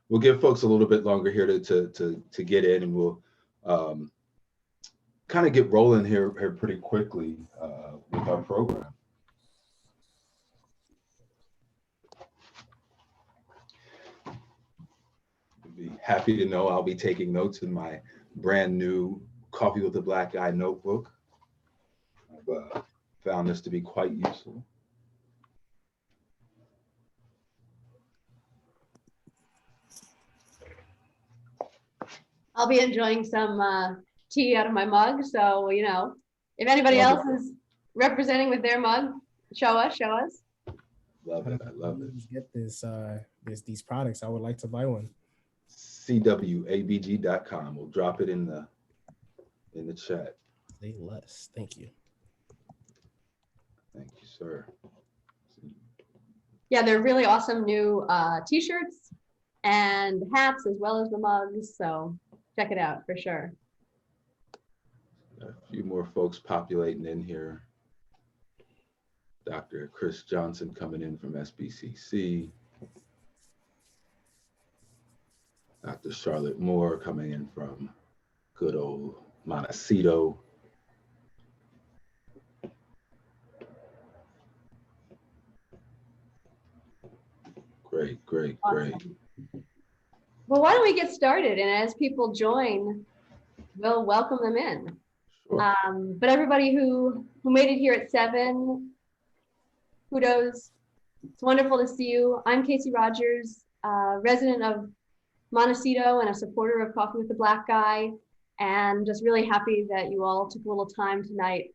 we'll give folks a little bit longer here to get in, and we'll kind of get rolling here pretty quickly with our program. Be happy to know I'll be taking notes in my brand new Coffee with a Black Guy notebook. I've found this to be quite useful. I'll be enjoying some tea out of my mug. So, you know, if anybody else is representing with their mug, show us. Love it. I love it. Get these products. I would like to buy one. CWABG.com. We'll drop it in the chat. Say less. Thank you. Thank you, sir. Yeah, they're really awesome new t-shirts and hats as well as the mugs. So check it out for sure. A few more folks populating in here. Dr. Chris Johnson coming in from SBCC. Dr. Charlotte Moore coming in from good old Montecito. Great. Awesome. Well, why don't we get started? And as people join, we'll welcome them in. Sure. But everybody who made it here at 7, kudos. It's wonderful to see you. I'm Casey Rogers, resident of Montecito and a supporter of Coffee with the Black Guy, and just really happy that you all took a little time tonight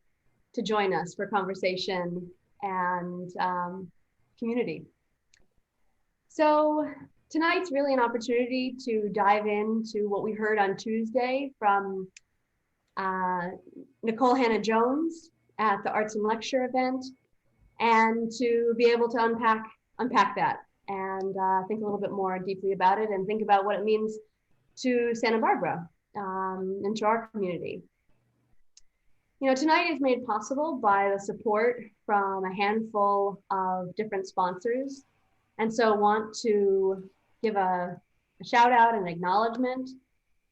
to join us for conversation and community. So tonight's really an opportunity to dive into what we heard on Tuesday from Nikole Hannah-Jones at the Arts and Lecture event, and to be able to unpack that and think a little bit more deeply about it and think about what it means to Santa Barbara and to our community. You know, tonight is made possible by the support from a handful of different sponsors. And so want to give a shout out and acknowledgement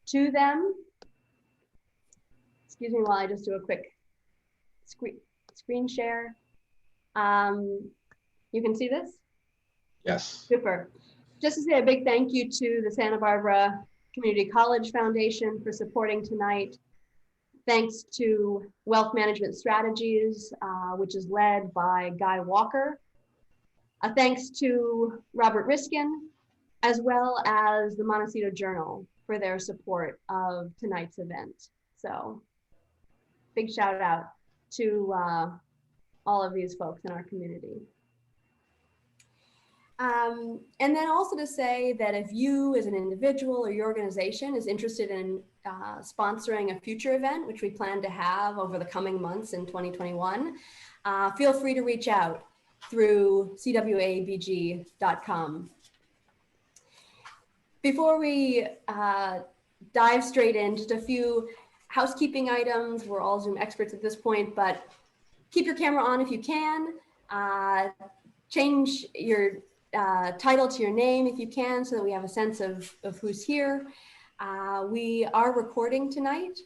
to them. Excuse me while I just do a quick screen share. You can see this? Yes. Super. Just to say a big thank you to the Santa Barbara Community College Foundation for supporting tonight. Thanks to Wealth Management Strategies, which is led by Guy Walker. Thanks to Robert Riskin, as well as the Montecito Journal for their support of tonight's event. So big shout out to all of these folks in our community. And then also to say that if you as an individual or your organization is interested in sponsoring a future event, which we plan to have over the coming months in 2021, feel free to reach out through CWABG.com. Before we dive straight in, just a few housekeeping items. We're all Zoom experts at this point, but keep your camera on if you can. Change your title to your name if you can, so that we have a sense of who's here. We are recording tonight,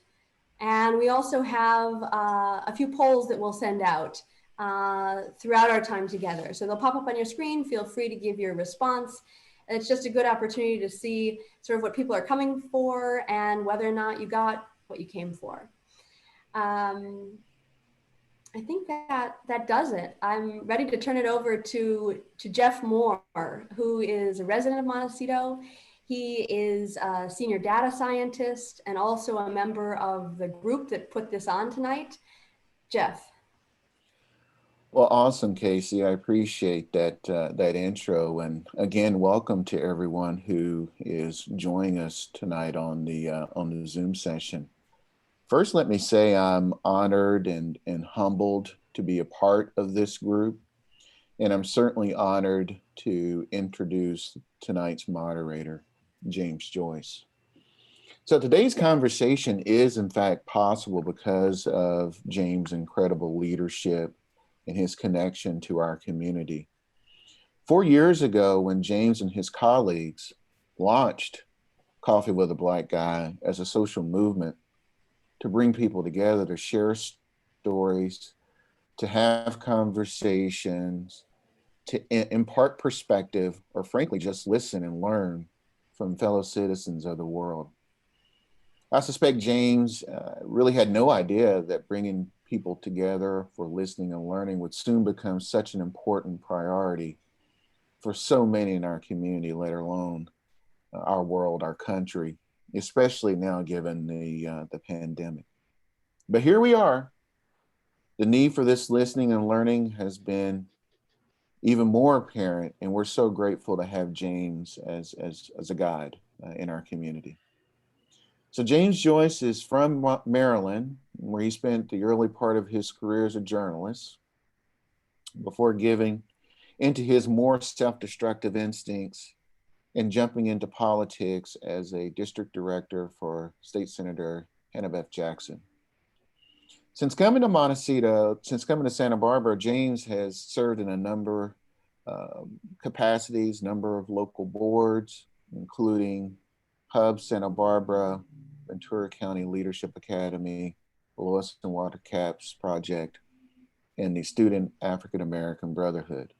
and we also have a few polls that we'll send out throughout our time together. So they'll pop up on your screen. Feel free to give your response. And it's just a good opportunity to see sort of what people are coming for and whether or not you got what you came for. I think that does it. I'm ready to turn it over to Jeff Moore, who is a resident of Montecito. He is a senior data scientist and also a member of the group that put this on tonight. Jeff. Well, awesome, Casey. I appreciate that intro, and again, welcome to everyone who is joining us tonight on the Zoom session. First, let me say I'm honored and humbled to be a part of this group, and I'm certainly honored to introduce tonight's moderator, James Joyce. So today's conversation is in fact possible because of James' incredible leadership and his connection to our community. 4 years ago, when James and his colleagues launched Coffee with a Black Guy as a social movement to bring people together, to share stories, to have conversations, to impart perspective, or frankly, just listen and learn from fellow citizens of the world. I suspect James really had no idea that bringing people together for listening and learning would soon become such an important priority for so many in our community, let alone our world, our country, especially now given the pandemic. But here we are. The need for this listening and learning has been even more apparent, and we're so grateful to have James as a guide in our community. So James Joyce is from Maryland, where he spent the early part of his career as a journalist before giving into his more self-destructive instincts and jumping into politics as a district director for State Senator Hannah Jackson. Since coming to Santa Barbara, James has served in a number of capacities, number of local boards, including Hub Santa Barbara, Ventura County Leadership Academy, the Lois and Water Caps Project, and the Student African American Brotherhood.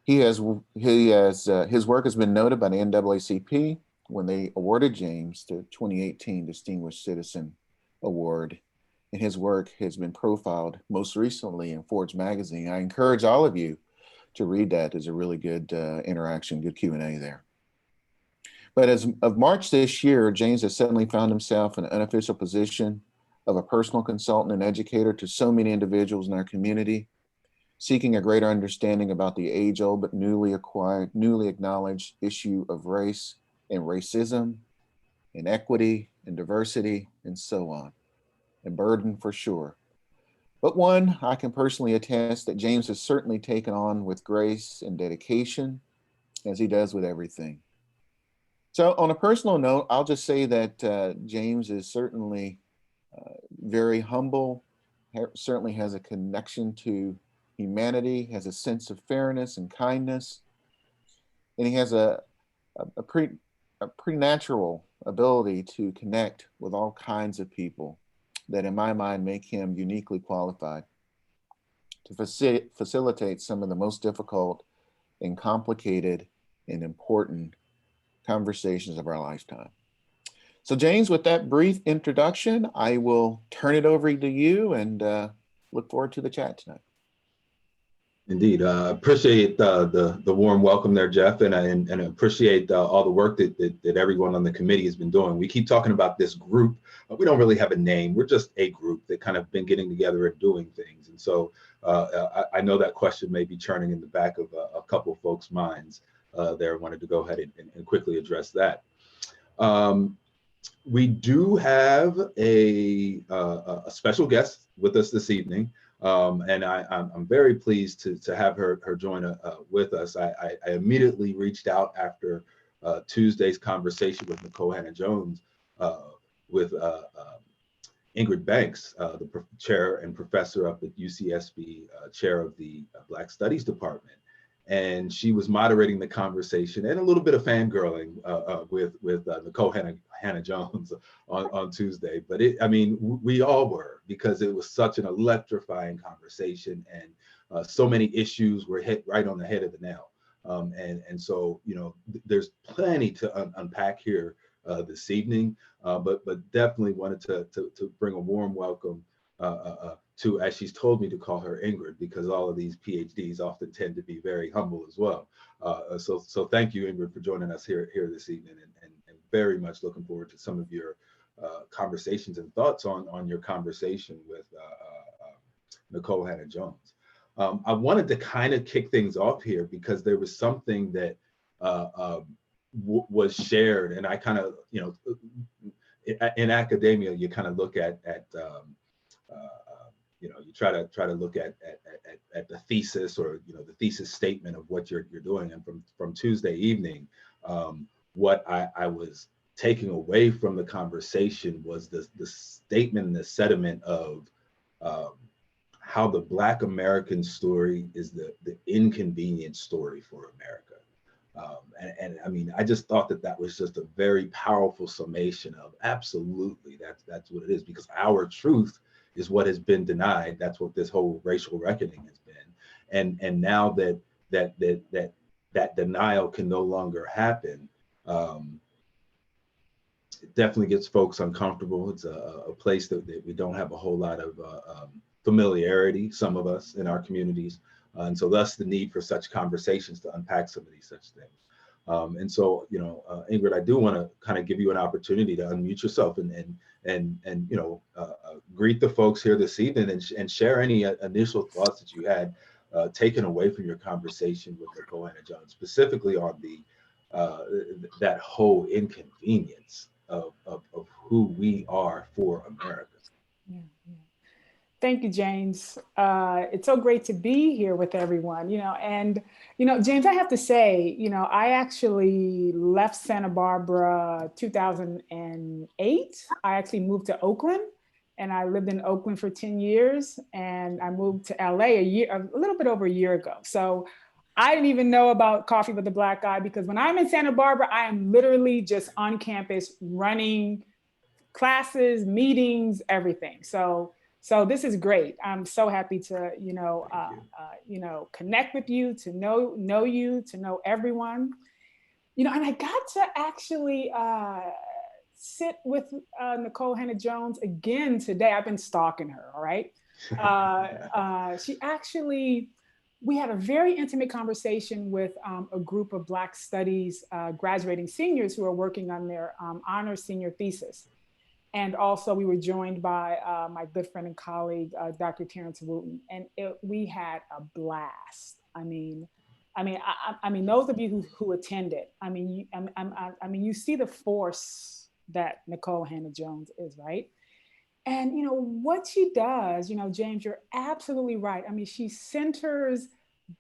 His work has been noted by the NAACP when they awarded James the 2018 Distinguished Citizen Award, and his work has been profiled most recently in Forbes magazine. I encourage all of you to read that. There's a really good interaction, good Q&A there. But as of March this year, James has suddenly found himself in an unofficial position of a personal consultant and educator to so many individuals in our community, seeking a greater understanding about the age-old but newly acknowledged issue of race and racism, inequity and diversity, and so on. A burden for sure, but one I can personally attest that James has certainly taken on with grace and dedication, as he does with everything. So on a personal note, I'll just say that James is certainly very humble, certainly has a connection to humanity, has a sense of fairness and kindness, and he has a preternatural ability to connect with all kinds of people that in my mind make him uniquely qualified to facilitate some of the most difficult and complicated and important conversations of our lifetime. So James, with that brief introduction, I will turn it over to you and look forward to the chat tonight. Indeed, appreciate the warm welcome there, Jeff, and appreciate all the work that everyone on the committee has been doing. We keep talking about this group. We don't really have a name. We're just a group that kind of been getting together and doing things. And so I know that question may be churning in the back of a couple of folks' minds there. Wanted to go ahead and quickly address that. We do have a special guest with us this evening. And I'm very pleased to have her join with us. I immediately reached out after Tuesday's conversation with Nikole Hannah-Jones with Ingrid Banks, the chair and professor of the UCSB chair of the Black Studies Department. And she was moderating the conversation and a little bit of fangirling with Nikole Hannah-Jones on Tuesday. But we all were, because it was such an electrifying conversation, and so many issues were hit right on the head of the nail. And so, there's plenty to unpack here this evening, but definitely wanted to bring a warm welcome to, as she's told me to call her, Ingrid, because all of these PhDs often tend to be very humble as well. So thank you, Ingrid, for joining us here this evening, and very much looking forward to some of your conversations and thoughts on your conversation with Nikole Hannah-Jones. I wanted to kind of kick things off here because there was something that was shared, and I kind of, in academia, you kind of look at you try to look at the thesis, or the thesis statement of what you're doing. And from Tuesday evening, what I was taking away from the conversation was the statement and the sentiment of how the Black American story is the inconvenient story for America. And I mean, I just thought that that was just a very powerful summation of absolutely that's what it is, because our truth is what has been denied. That's what this whole racial reckoning has been. And now that denial can no longer happen, it definitely gets folks uncomfortable. It's a place that we don't have a whole lot of familiarity, some of us in our communities. And so thus the need for such conversations to unpack some of these such things. And so, Ingrid, I do want to kind of give you an opportunity to unmute yourself and greet the folks here this evening and share any initial thoughts that you had taken away from your conversation with Nikole Hannah-Jones, specifically on that whole inconvenience of who we are for America. Yeah, yeah. Thank you, James. It's so great to be here with everyone, and, James, I have to say, I actually left Santa Barbara 2008. I actually moved to Oakland, and I lived in Oakland for 10 years, and I moved to LA a little bit over a year ago. So I didn't even know about Coffee with the Black Guy, because when I'm in Santa Barbara, I am literally just on campus running classes, meetings, everything. So this is great. I'm so happy to, connect with you, to know you, to know everyone, and I got to actually sit with Nikole Hannah-Jones again today. I've been stalking her, all right? We had a very intimate conversation with a group of Black Studies graduating seniors who are working on their honors senior thesis. And also we were joined by my good friend and colleague, Dr. Terrence Wooten, and we had a blast. I mean, those of you who attended, you see the force that Nikole Hannah-Jones is, right? And what she does, James, you're absolutely right. I mean, she centers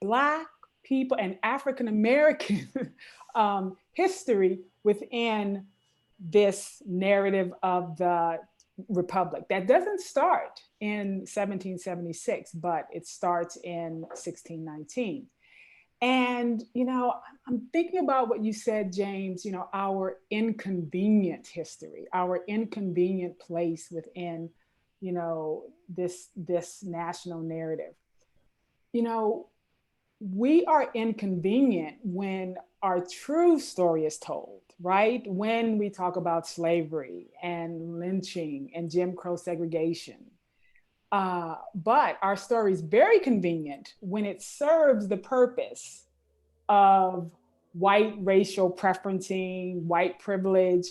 Black people and African-American history within this narrative of the Republic that doesn't start in 1776, but it starts in 1619. And, I'm thinking about what you said, James, our inconvenient history, our inconvenient place within, this national narrative. We are inconvenient when our true story is told, right? When we talk about slavery and lynching and Jim Crow segregation. But our story is very convenient when it serves the purpose of white racial preferencing, white privilege,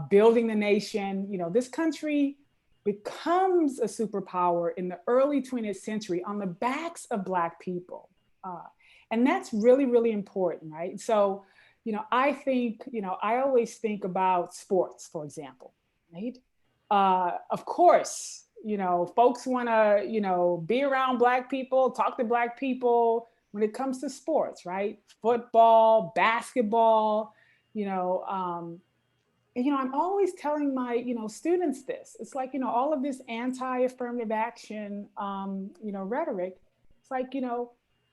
building the nation. This country becomes a superpower in the early 20th century on the backs of Black people. And that's really, really important, right? So, I think, I always think about sports, for example, right? Of course, folks want to, be around Black people, talk to Black people when it comes to sports, right? Football, basketball, I'm always telling my, students this. It's like, all of this anti-affirmative action, rhetoric. It's like,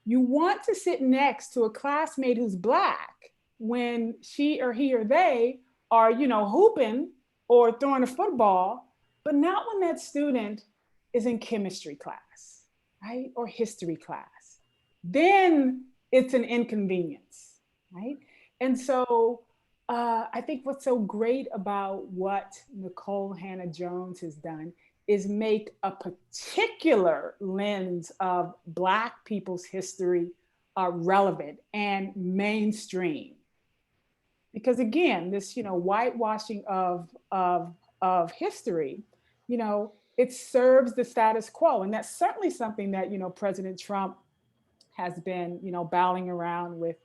you want to sit next to a classmate who's Black when she or he or they are, hooping or throwing a football, but not when that student is in chemistry class, right? Or history class. Then it's an inconvenience, right? And so I think what's so great about what Nikole Hannah-Jones has done is make a particular lens of Black people's history relevant and mainstream. Because again, this whitewashing of history, it serves the status quo, and that's certainly something that President Trump has been battling around with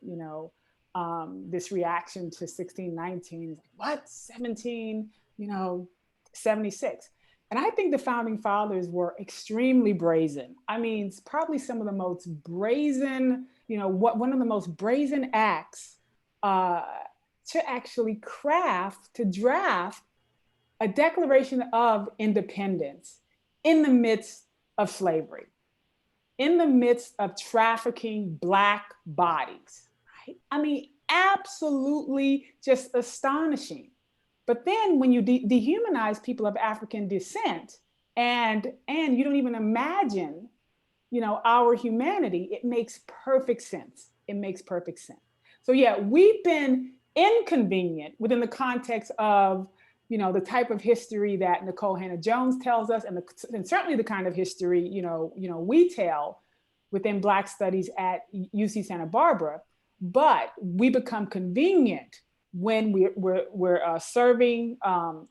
this reaction to 1619. What 1776? And I think the founding fathers were extremely brazen. I mean, it's probably some of the most brazen, one of the most brazen acts to actually draft a Declaration of Independence in the midst of slavery, in the midst of trafficking Black bodies, right? I mean, absolutely just astonishing. But then when you dehumanize people of African descent and you don't even imagine, you know, our humanity, it makes perfect sense. It makes perfect sense. So yeah, we've been inconvenient within the context of, you know, the type of history that Nikole Hannah-Jones tells us, and certainly the kind of history, you know, we tell within Black Studies at UC Santa Barbara. But we become convenient when we're serving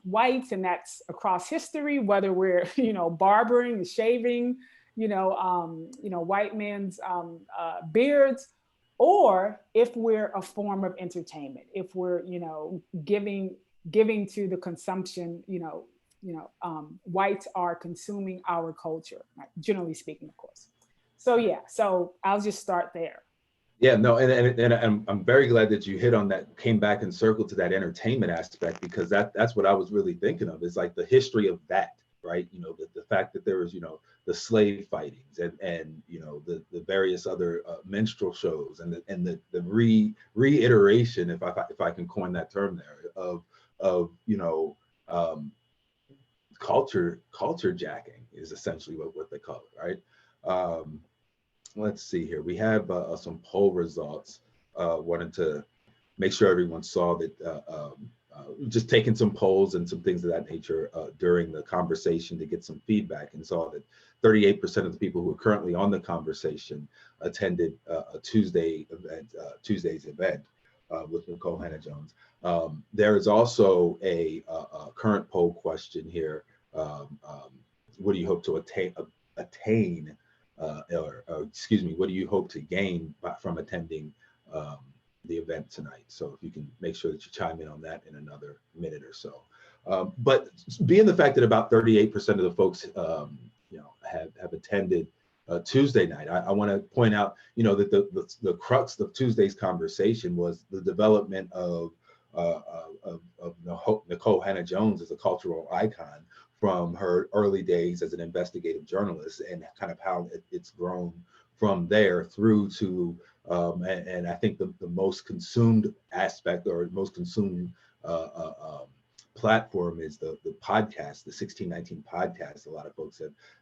whites, and that's across history, whether we're, you know, barbering and shaving, you know, white men's beards, or if we're a form of entertainment, if we're, you know, giving to the consumption, whites are consuming our culture, right? Generally speaking, of course. So yeah, so I'll just start there. Yeah, no, and I'm very glad that you hit on that, came back and circled to that entertainment aspect, because that's what I was really thinking of, is like the history of that, right? You know, the fact that there was, you know, the slave fightings and you know, the various other minstrel shows and the reiteration, if I can coin that term there, of you know, culture jacking is essentially what they call it, right? Let's see here. We have some poll results. Wanted to make sure everyone saw that, just taking some polls and some things of that nature during the conversation to get some feedback, and saw that 38% of the people who are currently on the conversation attended a Tuesday's event with Nikole Hannah-Jones. There is also a current poll question here. What do you hope to attain? Or excuse me, what do you hope to gain from attending the event tonight? So if you can make sure that you chime in on that in another minute or so. But being the fact that about 38% of the folks, you know, have attended Tuesday night, I want to point out, you know, that the crux of Tuesday's conversation was the development of Nikole Hannah-Jones as a cultural icon, from her early days as an investigative journalist, and kind of how it's grown from there through to, and I think the most consumed aspect, or most consumed platform, is the podcast, the 1619 podcast. A lot of folks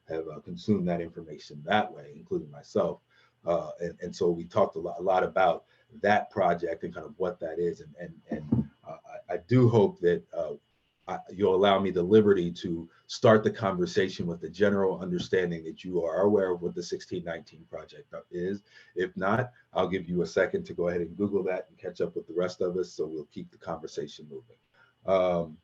have consumed that information that way, including myself. And so we talked a lot about that project and kind of what that is. And I do hope that you'll allow me the liberty to start the conversation with the general understanding that you are aware of what the 1619 project is. If not, I'll give you a second to go ahead and Google that and catch up with the rest of us, so we'll keep the conversation moving.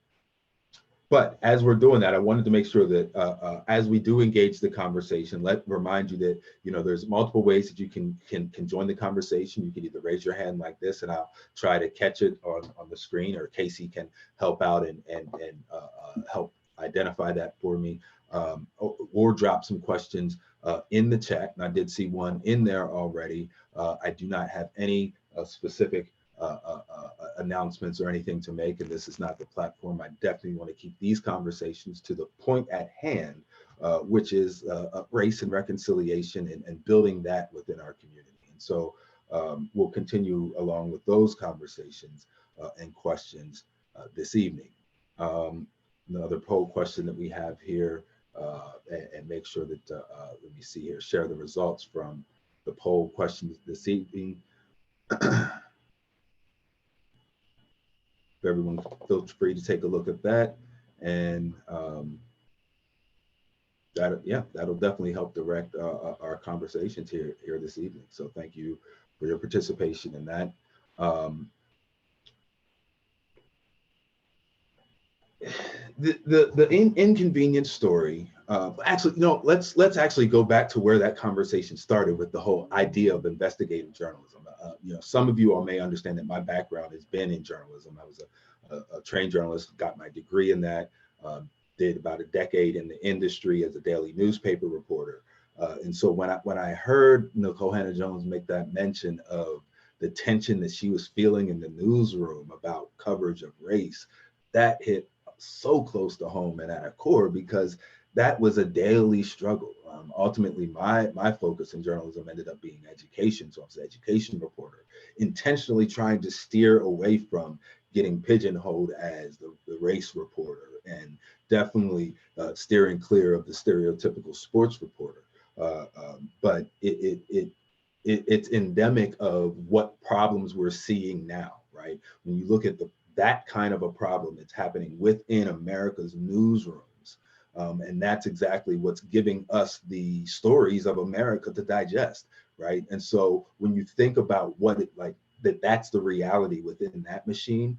But as we're doing that, I wanted to make sure that as we do engage the conversation, remind you that, you know, there's multiple ways that you can join the conversation. You can either raise your hand like this, and I'll try to catch it on the screen, or Casey can help out and help identify that for me, or drop some questions in the chat. And I did see one in there already. I do not have any specific announcements or anything to make, and this is not the platform. I definitely want to keep these conversations to the point at hand, which is race and reconciliation, and building that within our community. And so we'll continue along with those conversations and questions this evening. Another poll question that we have here, and make sure that, let me see here, share the results from the poll questions this evening. Everyone feel free to take a look at that, and that'll definitely help direct our conversations here this evening. So thank you for your participation in that. The inconvenient story. Actually, no. Let's actually go back to where that conversation started, with the whole idea of investigative journalism. You know, some of you all may understand that my background has been in journalism. I was a trained journalist, got my degree in that. Did about a decade in the industry as a daily newspaper reporter. And so when I heard Nikole Hannah-Jones make that mention of the tension that she was feeling in the newsroom about coverage of race, that hit so close to home and at a core, because that was a daily struggle. Ultimately, my focus in journalism ended up being education. So I was an education reporter intentionally trying to steer away from getting pigeonholed as the race reporter, and definitely steering clear of the stereotypical sports reporter. But it's endemic of what problems we're seeing now, right? When you look at that kind of a problem, it's happening within America's newsrooms. And that's exactly what's giving us the stories of America to digest, right? And so when you think about what it like, that's the reality within that machine,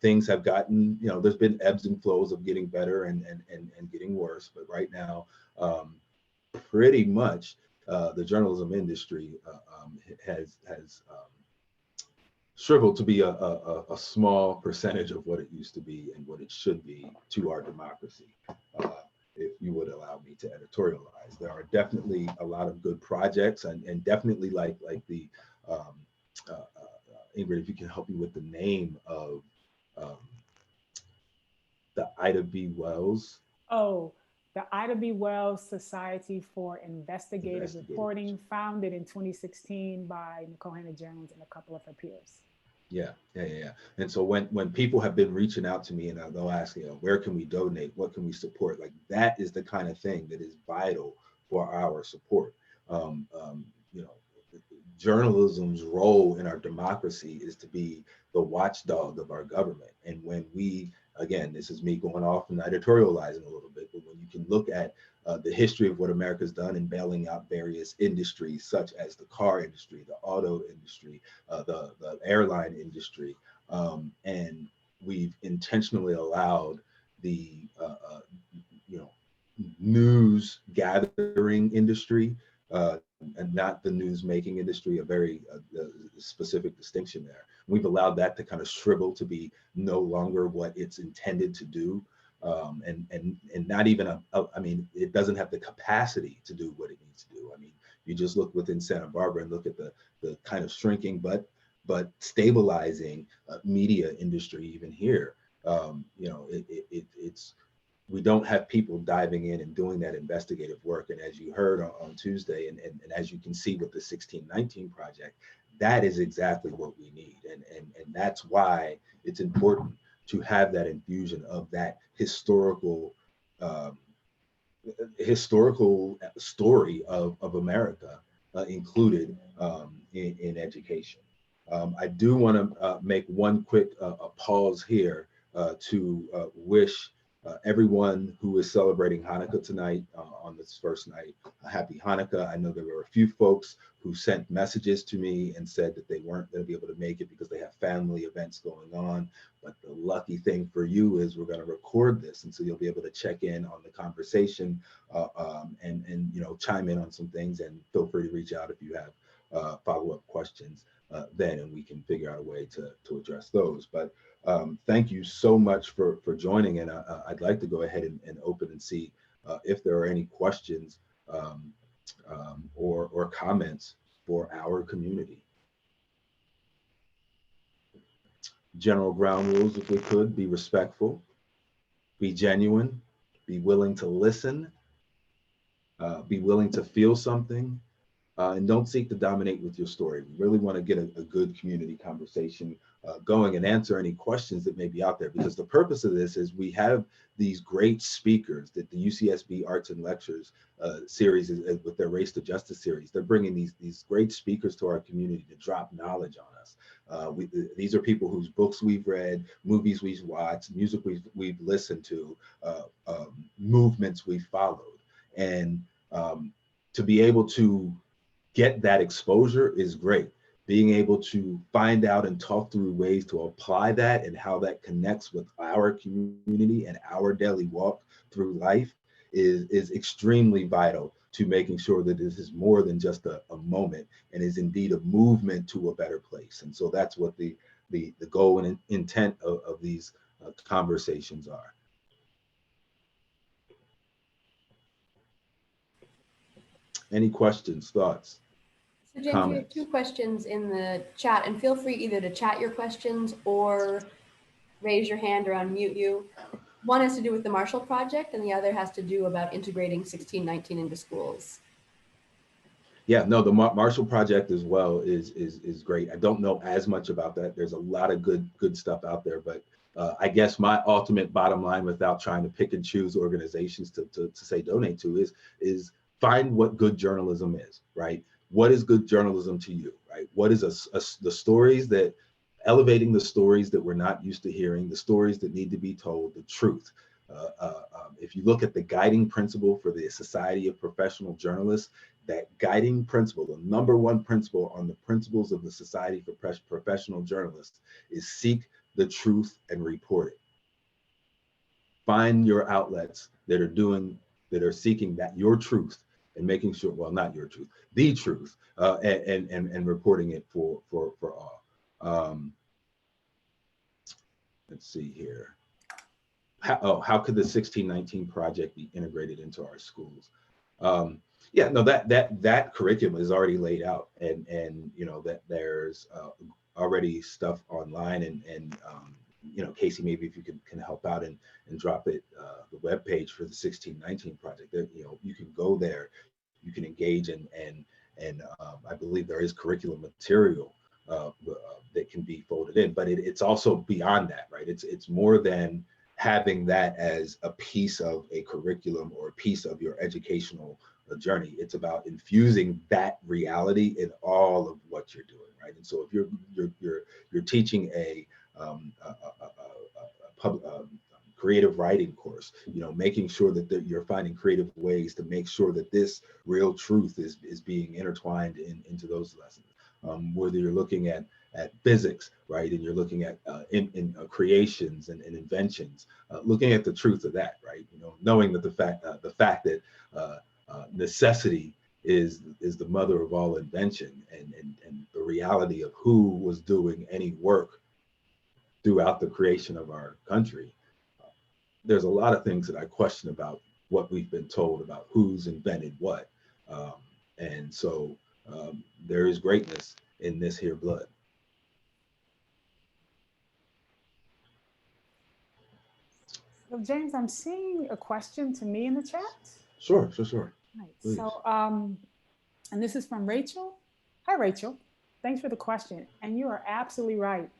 things have gotten, there's been ebbs and flows of getting better and getting worse. But right now, pretty much the journalism industry has shriveled to be a small percentage of what it used to be and what it should be to our democracy. If you would allow me to editorialize, there are definitely a lot of good projects, and definitely like the Ingrid, if you can help me with the name of the Ida B. Wells. Oh, the Ida B. Wells Society for Investigative Reporting, founded in 2016 by Nikole Hannah-Jones and a couple of her peers. Yeah. And so when people have been reaching out to me and they'll ask, where can we donate? What can we support? Like, that is the kind of thing that is vital for our support. Journalism's role in our democracy is to be the watchdog of our government. And when we, again, this is me going off and editorializing a little bit, but when you can look at the history of what America's done in bailing out various industries, such as the car industry, the auto industry, the airline industry, and we've intentionally allowed the news gathering industry and not the news making industry, a very specific distinction there. We've allowed that to kind of shrivel to be no longer what it's intended to do. And not even, it doesn't have the capacity to do what it needs to do. I mean, you just look within Santa Barbara and look at the kind of shrinking but stabilizing media industry even here. We don't have people diving in and doing that investigative work. And as you heard on Tuesday, and as you can see with the 1619 project, that is exactly what we need. And that's why it's important to have that infusion of that historical story of America included in education. I do want to make one quick pause here to wish everyone who is celebrating Hanukkah tonight on this first night, a happy Hanukkah. I know there were a few folks who sent messages to me and said that they weren't going to be able to make it because they have family events going on. But the lucky thing for you is we're going to record this, and so you'll be able to check in on the conversation and chime in on some things. And feel free to reach out if you have follow-up questions then, and we can figure out a way to address those. But thank you so much for joining, and I'd like to go ahead and open and see if there are any questions or comments for our community. General ground rules, if we could: be respectful, be genuine, be willing to listen, be willing to feel something, and don't seek to dominate with your story. We really want to get a good community conversation going and answer any questions that may be out there, because the purpose of this is we have these great speakers that the UCSB Arts and Lectures series with their Race to Justice series. They're bringing these great speakers to our community to drop knowledge on us. These are people whose books we've read, movies we've watched, music we've listened to, movements we've followed. And to be able to get that exposure is great. Being able to find out and talk through ways to apply that and how that connects with our community and our daily walk through life is extremely vital to making sure that this is more than just a moment and is indeed a movement to a better place. And so that's what the goal and intent of these conversations are. Any questions, thoughts? So James, we have 2 questions in the chat, and feel free either to chat your questions or raise your hand or unmute you. One has to do with the Marshall Project, and the other has to do about integrating 1619 into schools. Yeah, no, the Marshall Project as well is great. I don't know as much about that. There's a lot of good stuff out there, but I guess my ultimate bottom line, without trying to pick and choose organizations to say donate to, is find what good journalism is, right? What is good journalism to you, right? What is the stories that elevating the stories that we're not used to hearing, the stories that need to be told, the truth. If you look at the guiding principle for the Society of Professional Journalists, that guiding principle, the number one principle on the principles of the Society for Professional Journalists, is seek the truth and report it. Find your outlets that are seeking that your truth and making sure, well, not your truth, the truth, and reporting it for all. Let's see here. How could the 1619 Project be integrated into our schools? Yeah, no, that curriculum is already laid out, and you know that there's already stuff online, and you know, Casey, maybe if you can help out and drop it, the webpage for the 1619 Project. There, you know, you can go there, you can engage, and I believe there is curriculum material that can be folded in, but it's also beyond that, right? It's more than having that as a piece of a curriculum or a piece of your educational journey. It's about infusing that reality in all of what you're doing, right? And so if you're teaching a creative writing course, you know, making sure that you're finding creative ways to make sure that this real truth is being intertwined into those lessons. Whether you're looking at physics, right, and you're looking at in creations and inventions, looking at the truth of that, right, you know, knowing that the fact that necessity is the mother of all invention, and the reality of who was doing any work throughout the creation of our country. There's a lot of things that I question about what we've been told about who's invented what, and so there is greatness in this here blood. So James, I'm seeing a question to me in the chat. Sure. Right. Please. So, and this is from Rachel. Hi, Rachel. Thanks for the question. And you are absolutely right.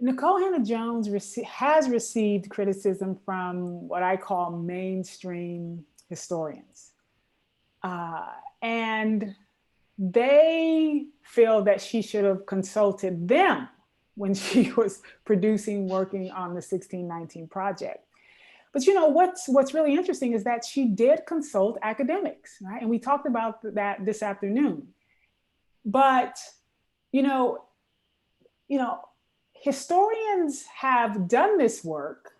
Nikole Hannah-Jones has received criticism from what I call mainstream historians. And they feel that she should have consulted them when she was working on the 1619 Project. But you know, what's really interesting is that she did consult academics, right? And we talked about that this afternoon. But, you know, historians have done this work,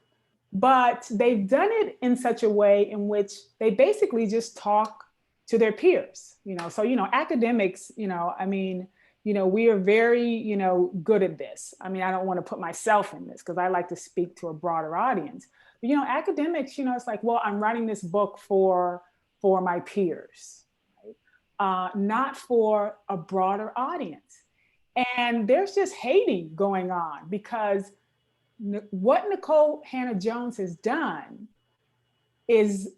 but they've done it in such a way in which they basically just talk to their peers, you know? So, you know, academics, you know, I mean, you know, we are very, you know, good at this. I mean, I don't want to put myself in this because I like to speak to a broader audience. But, you know, academics, you know, it's like, well, I'm writing this book for my peers, right? Not for a broader audience. And there's just hating going on because what Nikole Hannah-Jones has done is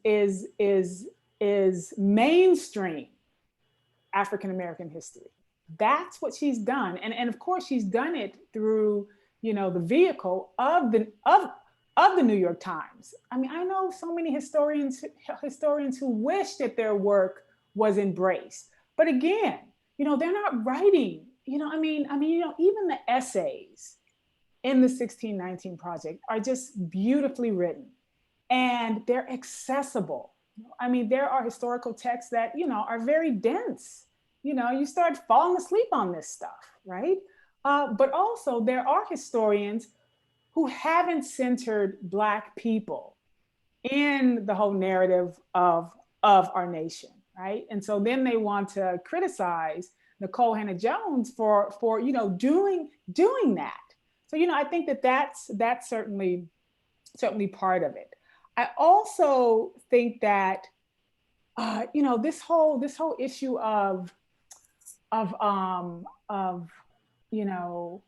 mainstream African-American history. That's what she's done. And of course, she's done it through, you know, the vehicle of the New York Times. I mean, I know so many historians who wish that their work was embraced. But again, you know, they're not writing, you know, I mean, you know, even the essays in the 1619 Project are just beautifully written and they're accessible. I mean, there are historical texts that, you know, are very dense. You know, you start falling asleep on this stuff, right? But also there are historians who haven't centered Black people in the whole narrative of our nation, right? And so then they want to criticize Nikole Hannah-Jones for you know, doing that. So, you know, I think that that's certainly part of it. I also think that, you know, this whole issue of you know,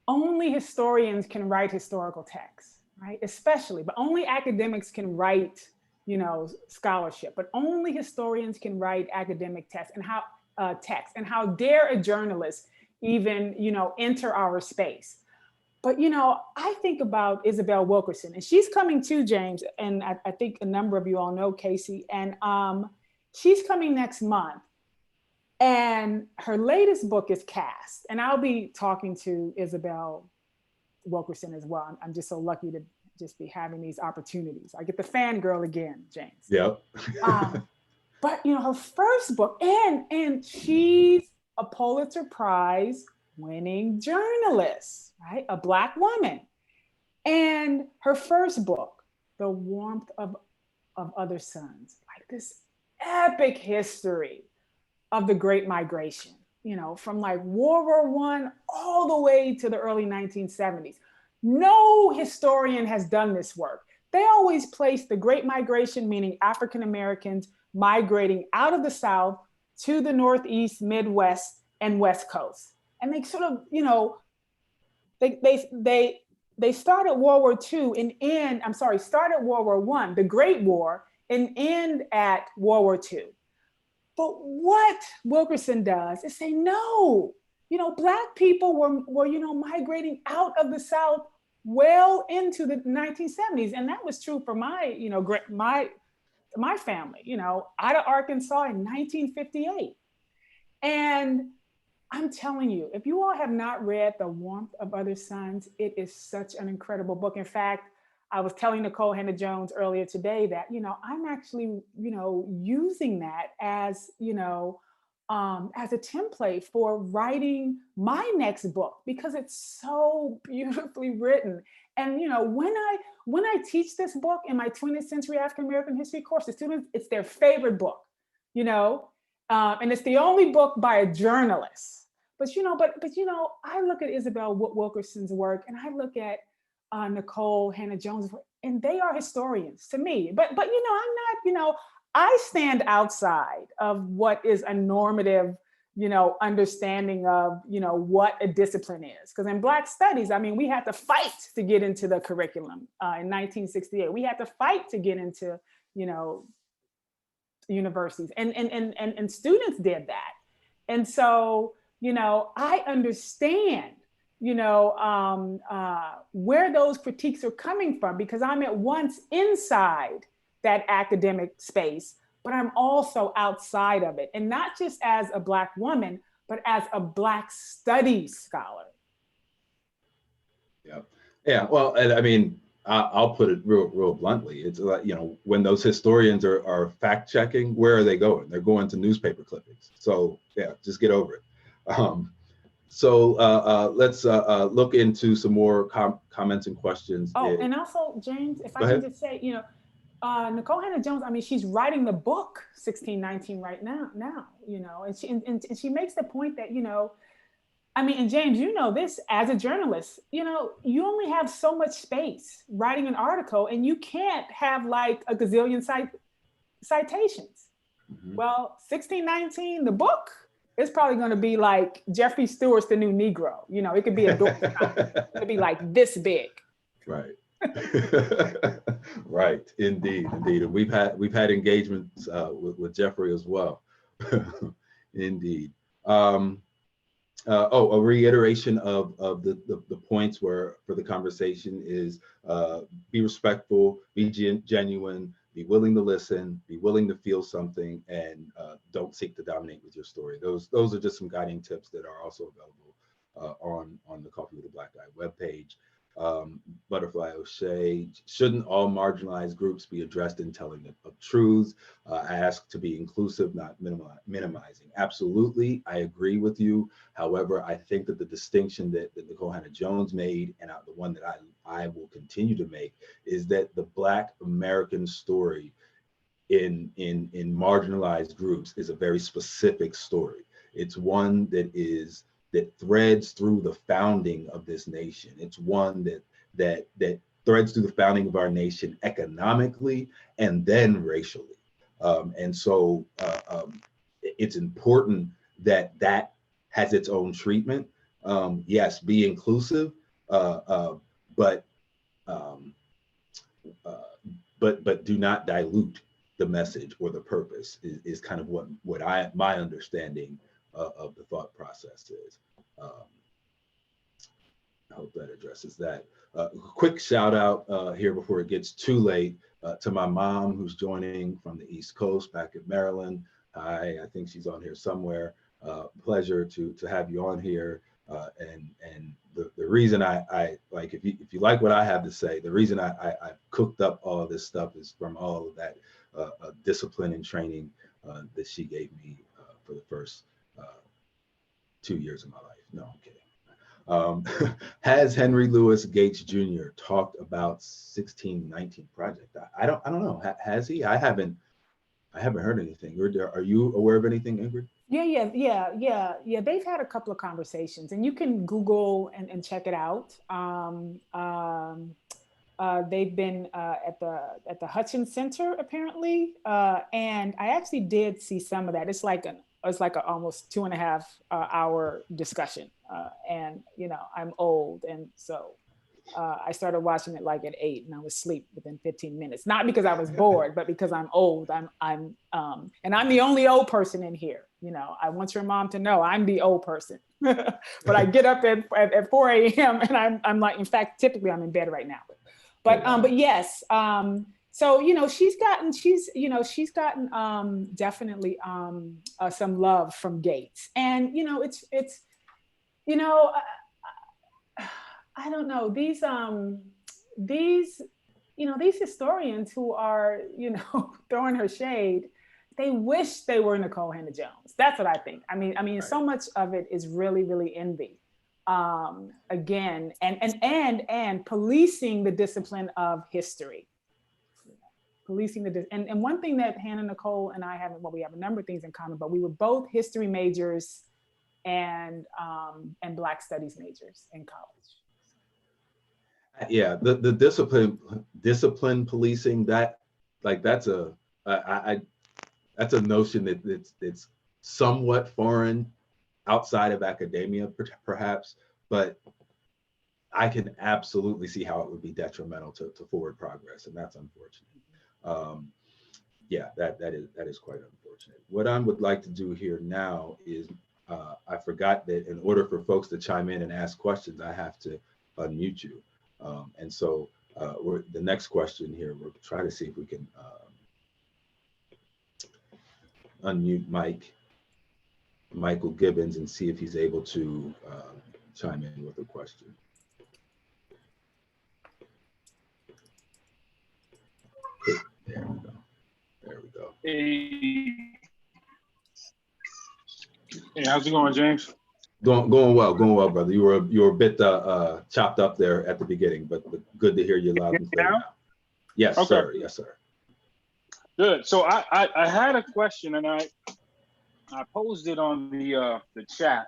only historians can write historical texts, right? Especially, but only academics can write, scholarship, but only historians can write academic text. And how dare a journalist even, enter our space? But, I think about Isabel Wilkerson, and she's coming too, James. And I think a number of you all know Casey. And she's coming next month. And her latest book is Cast. And I'll be talking to Isabel Wilkerson as well. I'm just so lucky to just be having these opportunities. I get the fangirl again, James. Yep. But, her first book, and she's a Pulitzer Prize winning journalist, right? A Black woman. And her first book, The Warmth of Other Suns, like this epic history of the Great Migration, from like World War I all the way to the early 1970s. No historian has done this work. They always place the Great Migration, meaning African Americans migrating out of the South to the Northeast, Midwest, and West Coast. And they sort of, they started World War II started World War I, the Great War, and end at World War II. But what Wilkerson does is say, no, Black people were migrating out of the South well into the 1970s. And that was true for my family, out of Arkansas in 1958. And I'm telling you, if you all have not read The Warmth of Other Suns, it is such an incredible book. In fact, I was telling Nikole Hannah-Jones earlier today that, I'm actually, using that as, as a template for writing my next book, because it's so beautifully written. And, when I teach this book in my 20th century African-American history course, the students, it's their favorite book, and it's the only book by a journalist. But, I look at Isabel Wilkerson's work, and I look at Nikole Hannah-Jones, and they are historians to me. But I'm not, I stand outside of what is a normative, understanding of, what a discipline is. Because in Black Studies, we had to fight to get into the curriculum in 1968. We had to fight to get into, universities, and students did that. And so, I understand, where those critiques are coming from, because I'm at once inside that academic space, but I'm also outside of it. And not just as a Black woman, but as a Black studies scholar. Yeah. Yeah. Well, and I'll put it real bluntly. It's like, when those historians are fact checking, where are they going? They're going to newspaper clippings. So yeah, just get over it. So let's look into some more comments and questions. Oh, and also, James, if I can just say, Nikole Hannah-Jones, she's writing the book 1619 right now, and she makes the point that, and James, this as a journalist, you only have so much space writing an article, and you can't have like a gazillion citations. Mm-hmm. Well, 1619, the book, it's probably going to be like Jeffrey Stewart's The New Negro. It could be a book. It could be like this big. Right. Right. Indeed. And we've had engagements with Jeffrey as well. Indeed. A reiteration of the points for the conversation is be respectful, be genuine, be willing to listen, be willing to feel something, and don't seek to dominate with your story. Those are just some guiding tips that are also available on the Coffee with a Black Guy webpage. Butterfly O'Shea, shouldn't all marginalized groups be addressed in telling of truths? I ask to be inclusive, not minimizing. Absolutely, I agree with you. However, I think that the distinction that Nikole Hannah-Jones made, and the one that I will continue to make, is that the Black American story in marginalized groups is a very specific story. It's one that threads through the founding of this nation. It's one that threads through the founding of our nation economically and then racially. And so it's important that has its own treatment. Yes, be inclusive, but but do not dilute the message or the purpose is kind of what my understanding of the thought process is. I hope that addresses that. Quick shout out here before it gets too late to my mom, who's joining from the East Coast back in Maryland. Hi, I think she's on here somewhere. Pleasure to have you on here. And the reason I like, if you like what I have to say, the reason I cooked up all of this stuff is from all of that discipline and training that she gave me for the first 2 years of my life. No, I'm kidding. Has Henry Louis Gates Jr. talked about 1619 Project? I don't know. Has he? I haven't heard anything. Are you aware of anything, Ingrid? Yeah. They've had a couple of conversations, and you can Google and check it out. They've been at the Hutchins Center apparently, and I actually did see some of that. It's like an almost 2.5 hour discussion, and I'm old, and so I started watching it like at 8, and I was asleep within 15 minutes. Not because I was bored, but because I'm old. And I'm the only old person in here. I want your mom to know I'm the old person. But I get up at 4 a.m. and I'm like, in fact, typically I'm in bed right now. But yes. So she's gotten definitely some love from Gates, and it's I don't know, these historians who are throwing her shade, they wish they were Nikole Hannah-Jones. That's what I think. I mean, right. So much of it is really, really envy. Again, and policing the discipline of history. And one thing that Hannah, Nikole, and I we have a number of things in common, but we were both history majors and Black Studies majors in college. Yeah, the discipline policing, that's a notion that it's somewhat foreign outside of academia, perhaps, but I can absolutely see how it would be detrimental to forward progress, and that's unfortunate. Yeah, that is quite unfortunate. What I would like to do here now is, I forgot that in order for folks to chime in and ask questions, I have to unmute you. And so the next question here, we'll try to see if we can unmute Michael Gibbons and see if he's able to chime in with a question. There we go. Hey, how's it going, James? Going well, brother. You were a bit chopped up there at the beginning, but good to hear you loud and clear now. Yes, okay. Sir. Yes, sir. Good. So I had a question, and I posed it on the chat,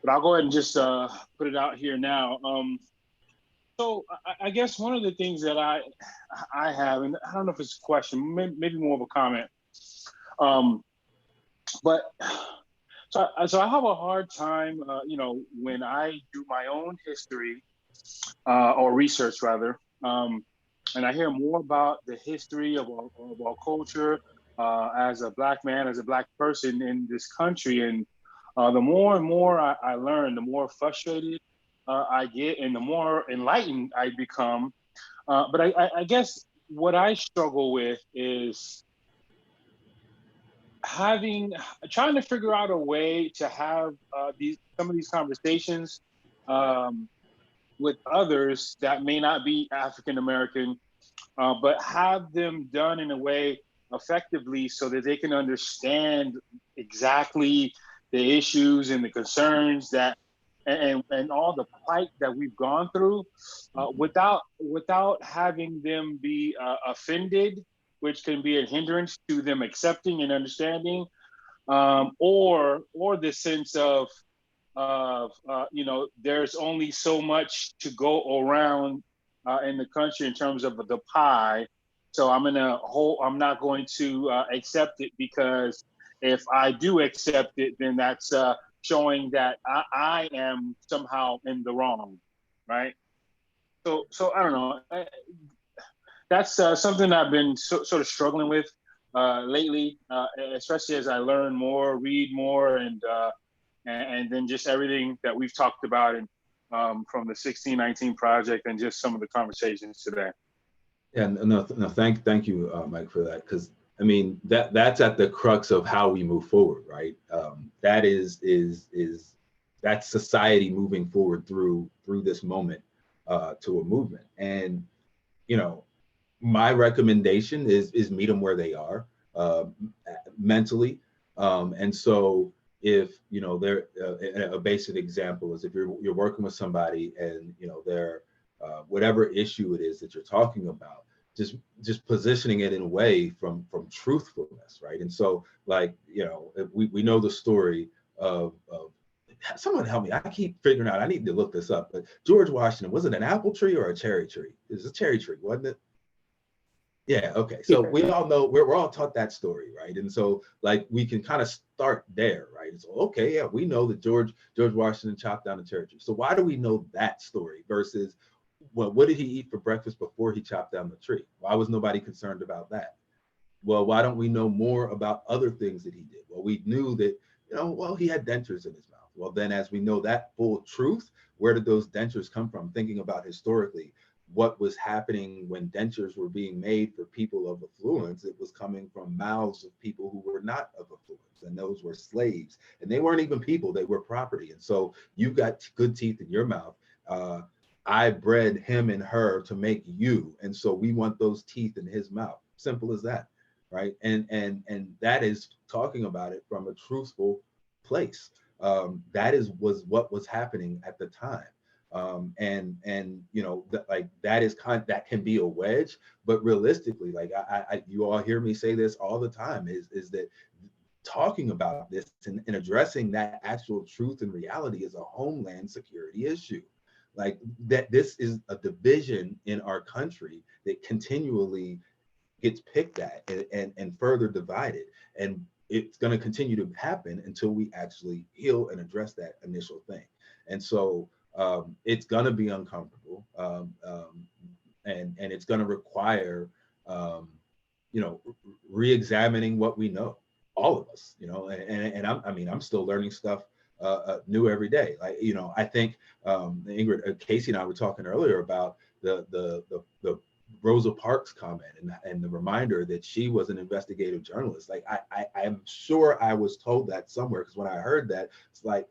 but I'll go ahead and just put it out here now. So I guess one of the things that I have, and I don't know if it's a question, maybe more of a comment, but so I have a hard time, when I do my own history or research rather, and I hear more about the history of our culture as a Black man, as a Black person in this country, and the more and more I learn, the more frustrated I get, and the more enlightened I become. But I guess what I struggle with is trying to figure out a way to have some of these conversations with others that may not be African American, but have them done in a way effectively so that they can understand exactly the issues and the concerns that and all the plight that we've gone through, without having them be offended, which can be a hindrance to them accepting and understanding, or the sense of there's only so much to go around in the country in terms of the pie, so I'm not going to accept it, because if I do accept it, then that's showing that I am somehow in the wrong, right? So I don't know. that's something I've been sort of struggling with lately, especially as I learn more, read more, and then just everything that we've talked about, and from the 1619 project and just some of the conversations today. Yeah, no, thank you, Mike, for that, because I mean that's at the crux of how we move forward, right? That is that's society moving forward through this moment to a movement. And you know, my recommendation is meet them where they are mentally. And so if you know, they're a basic example is if you're working with somebody and you know they're whatever issue it is that you're talking about, just positioning it in a way from truthfulness, right? And so like, you know, we know the story of someone help me, I keep figuring out, I need to look this up, but George Washington, was it an apple tree or a cherry tree? It was a cherry tree, wasn't it? Yeah, okay. So we all know, we're all taught that story, right? And so like we can kind of start there, right? So okay, yeah, we know that George Washington chopped down a cherry tree. So why do we know that story versus what did he eat for breakfast before he chopped down the tree? Why was nobody concerned about that? Well, why don't we know more about other things that he did? Well, we knew that, you know, well, he had dentures in his mouth. Well, then as we know that full truth, where did those dentures come from? Thinking about historically, what was happening when dentures were being made for people of affluence, it was coming from mouths of people who were not of affluence, and those were slaves. And they weren't even people, they were property. And so you've got good teeth in your mouth. I bred him and her to make you. And so we want those teeth in his mouth. Simple as that, right? And that is talking about it from a truthful place. That was what was happening at the time. And you know, like that is that can be a wedge, but realistically, like you all hear me say this all the time, is that talking about this and addressing that actual truth and reality is a homeland security issue. Like that, this is a division in our country that continually gets picked at and further divided. And it's going to continue to happen until we actually heal and address that initial thing. And so it's going to be uncomfortable, and it's going to require, you know, re-examining what we know, all of us, you know, and I'm still learning stuff new every day. Like, you know, I think Ingrid, Casey and I were talking earlier about the Rosa Parks comment and the reminder that she was an investigative journalist. Like I'm sure I was told that somewhere, because when I heard that, it's like,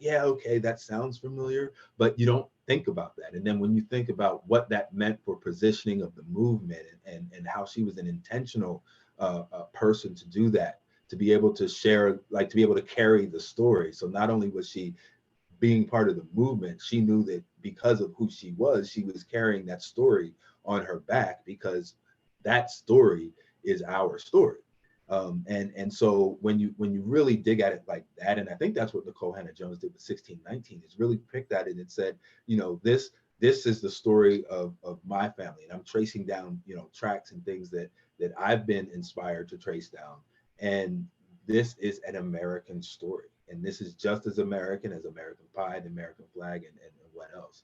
yeah, okay, that sounds familiar, but you don't think about that. And then when you think about what that meant for positioning of the movement and how she was an intentional person to do that, to be able to share, like to be able to carry the story. So not only was she being part of the movement, she knew that because of who she was carrying that story on her back, because that story is our story. And so when you really dig at it like that, and I think that's what Nikole Hannah-Jones did with 1619, is really picked at it and said, you know, this is the story of my family, and I'm tracing down, you know, tracks and things that I've been inspired to trace down. And this is an American story, and this is just as American as American Pie, the American flag, and what else.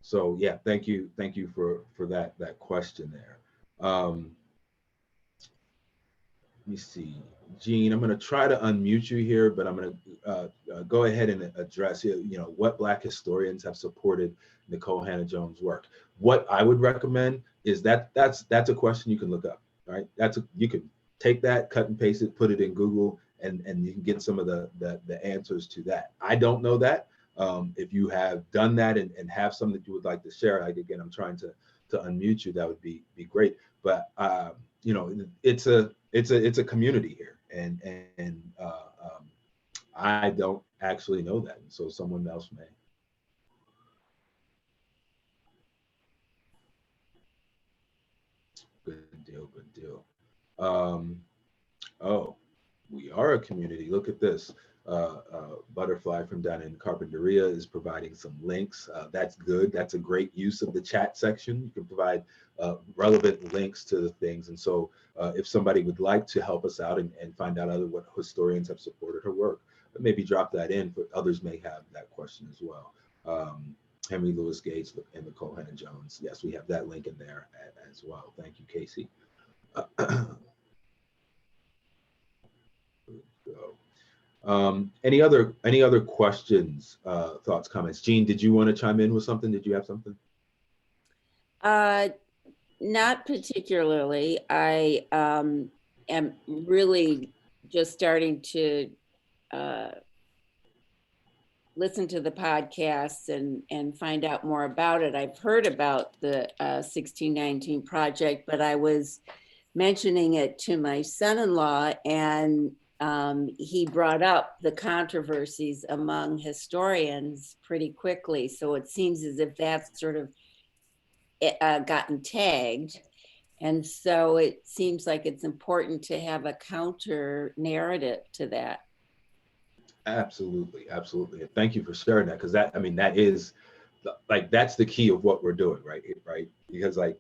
So yeah, thank you for that question there. Let me see, Gene, I'm going to try to unmute you here, but I'm going to go ahead and address, you know, what Black historians have supported Nikole Hannah-Jones' work. What I would recommend is that's a question you can look up, right? You can take that, cut and paste it, put it in Google, and you can get some of the answers to that. I don't know that. If you have done that and have something that you would like to share, like again, I'm trying to unmute you, that would be great. But you know, it's a community here, and I don't actually know that, so someone else may. Good deal. Oh, we are a community. Look at this. Butterfly from down in Carpinteria is providing some links. That's good. That's a great use of the chat section. You can provide relevant links to the things. And so if somebody would like to help us out and find out what historians have supported her work, maybe drop that in, but others may have that question as well. Henry Louis Gates and Nikole Hannah-Jones. Yes, we have that link in there as well. Thank you, Casey. Any other questions, thoughts, comments? Jean, did you want to chime in with something? Did you have something? Not particularly. I am really just starting to listen to the podcasts and find out more about it. I've heard about the 1619 project, but I was mentioning it to my son-in-law, and he brought up the controversies among historians pretty quickly. So it seems as if that's sort of gotten tagged. And so it seems like it's important to have a counter narrative to that. Absolutely, absolutely. And thank you for sharing that, because that, I mean, that is like, that's the key of what we're doing, right? Because like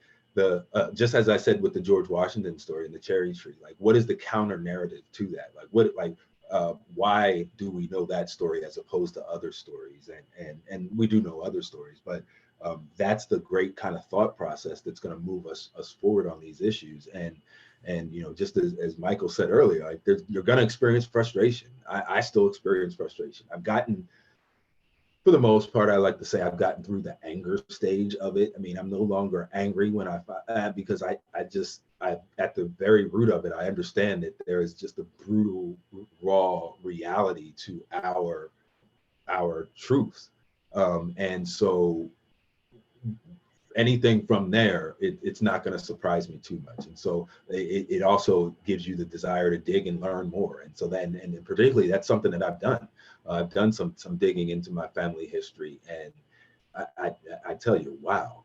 just as I said with the George Washington story and the cherry tree, like what is the counter narrative to that? Like why do we know that story as opposed to other stories? And we do know other stories, but that's the great kind of thought process that's going to move us forward on these issues. And you know, just as Michael said earlier, like you're going to experience frustration. I still experience frustration. I've gotten, for the most part, I like to say I've gotten through the anger stage of it. I mean, I'm no longer angry when because I at the very root of it, I understand that there is just a brutal, raw reality to our truth. And so anything from there, it's not going to surprise me too much. And so it also gives you the desire to dig and learn more. And so then, and particularly that's something that I've done. I've done some digging into my family history, and I tell you, wow,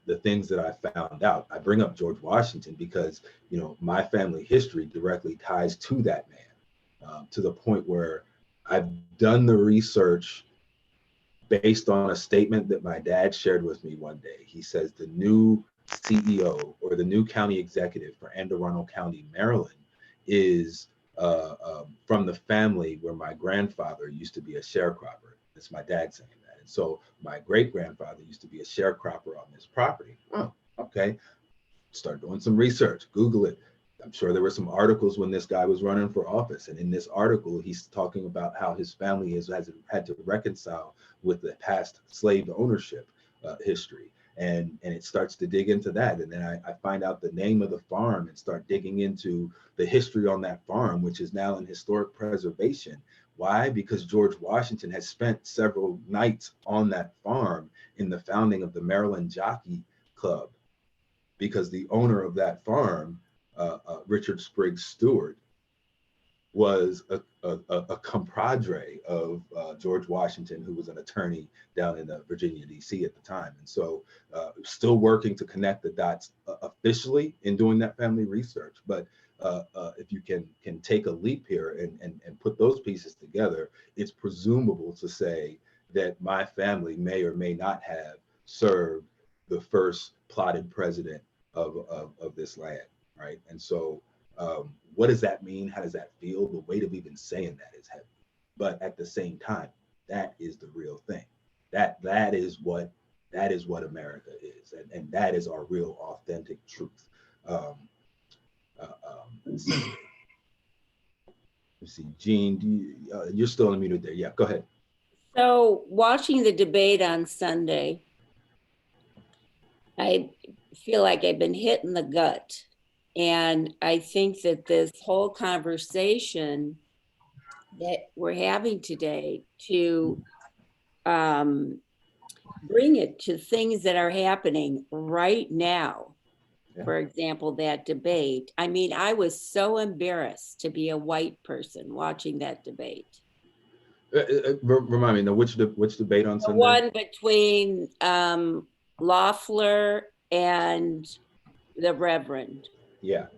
the things that I found out. I bring up George Washington because, you know, my family history directly ties to that man, to the point where I've done the research based on a statement that my dad shared with me one day. He says the new CEO or the new county executive for Anne Arundel County, Maryland, is from the family where my grandfather used to be a sharecropper. That's my dad saying that. And so my great grandfather used to be a sharecropper on this property. Oh, okay. Start doing some research, Google it. I'm sure there were some articles when this guy was running for office. And in this article, he's talking about how his family has had to reconcile with the past slave ownership history. And it starts to dig into that. And then I find out the name of the farm and start digging into the history on that farm, which is now in historic preservation. Why? Because George Washington has spent several nights on that farm in the founding of the Maryland Jockey Club, because the owner of that farm, Richard Spriggs Stewart, was a compadre of George Washington, who was an attorney down in Virginia, D.C. at the time. And so still working to connect the dots officially in doing that family research. But if you can take a leap here and put those pieces together, it's presumable to say that my family may or may not have served the first plotted president of this land, right? And so what does that mean? How does that feel? The weight of even saying that is heavy. But at the same time, that is the real thing. That is what America is, and that is our real authentic truth. Let's see, Jean, you're still unmuted there. Yeah, go ahead. So watching the debate on Sunday, I feel like I've been hit in the gut. And I think that this whole conversation that we're having today to bring it to things that are happening right now, for example, that debate. I mean, I was so embarrassed to be a white person watching that debate. Remind me, now, which debate on Sunday? The one between Loeffler and the Reverend. Yeah,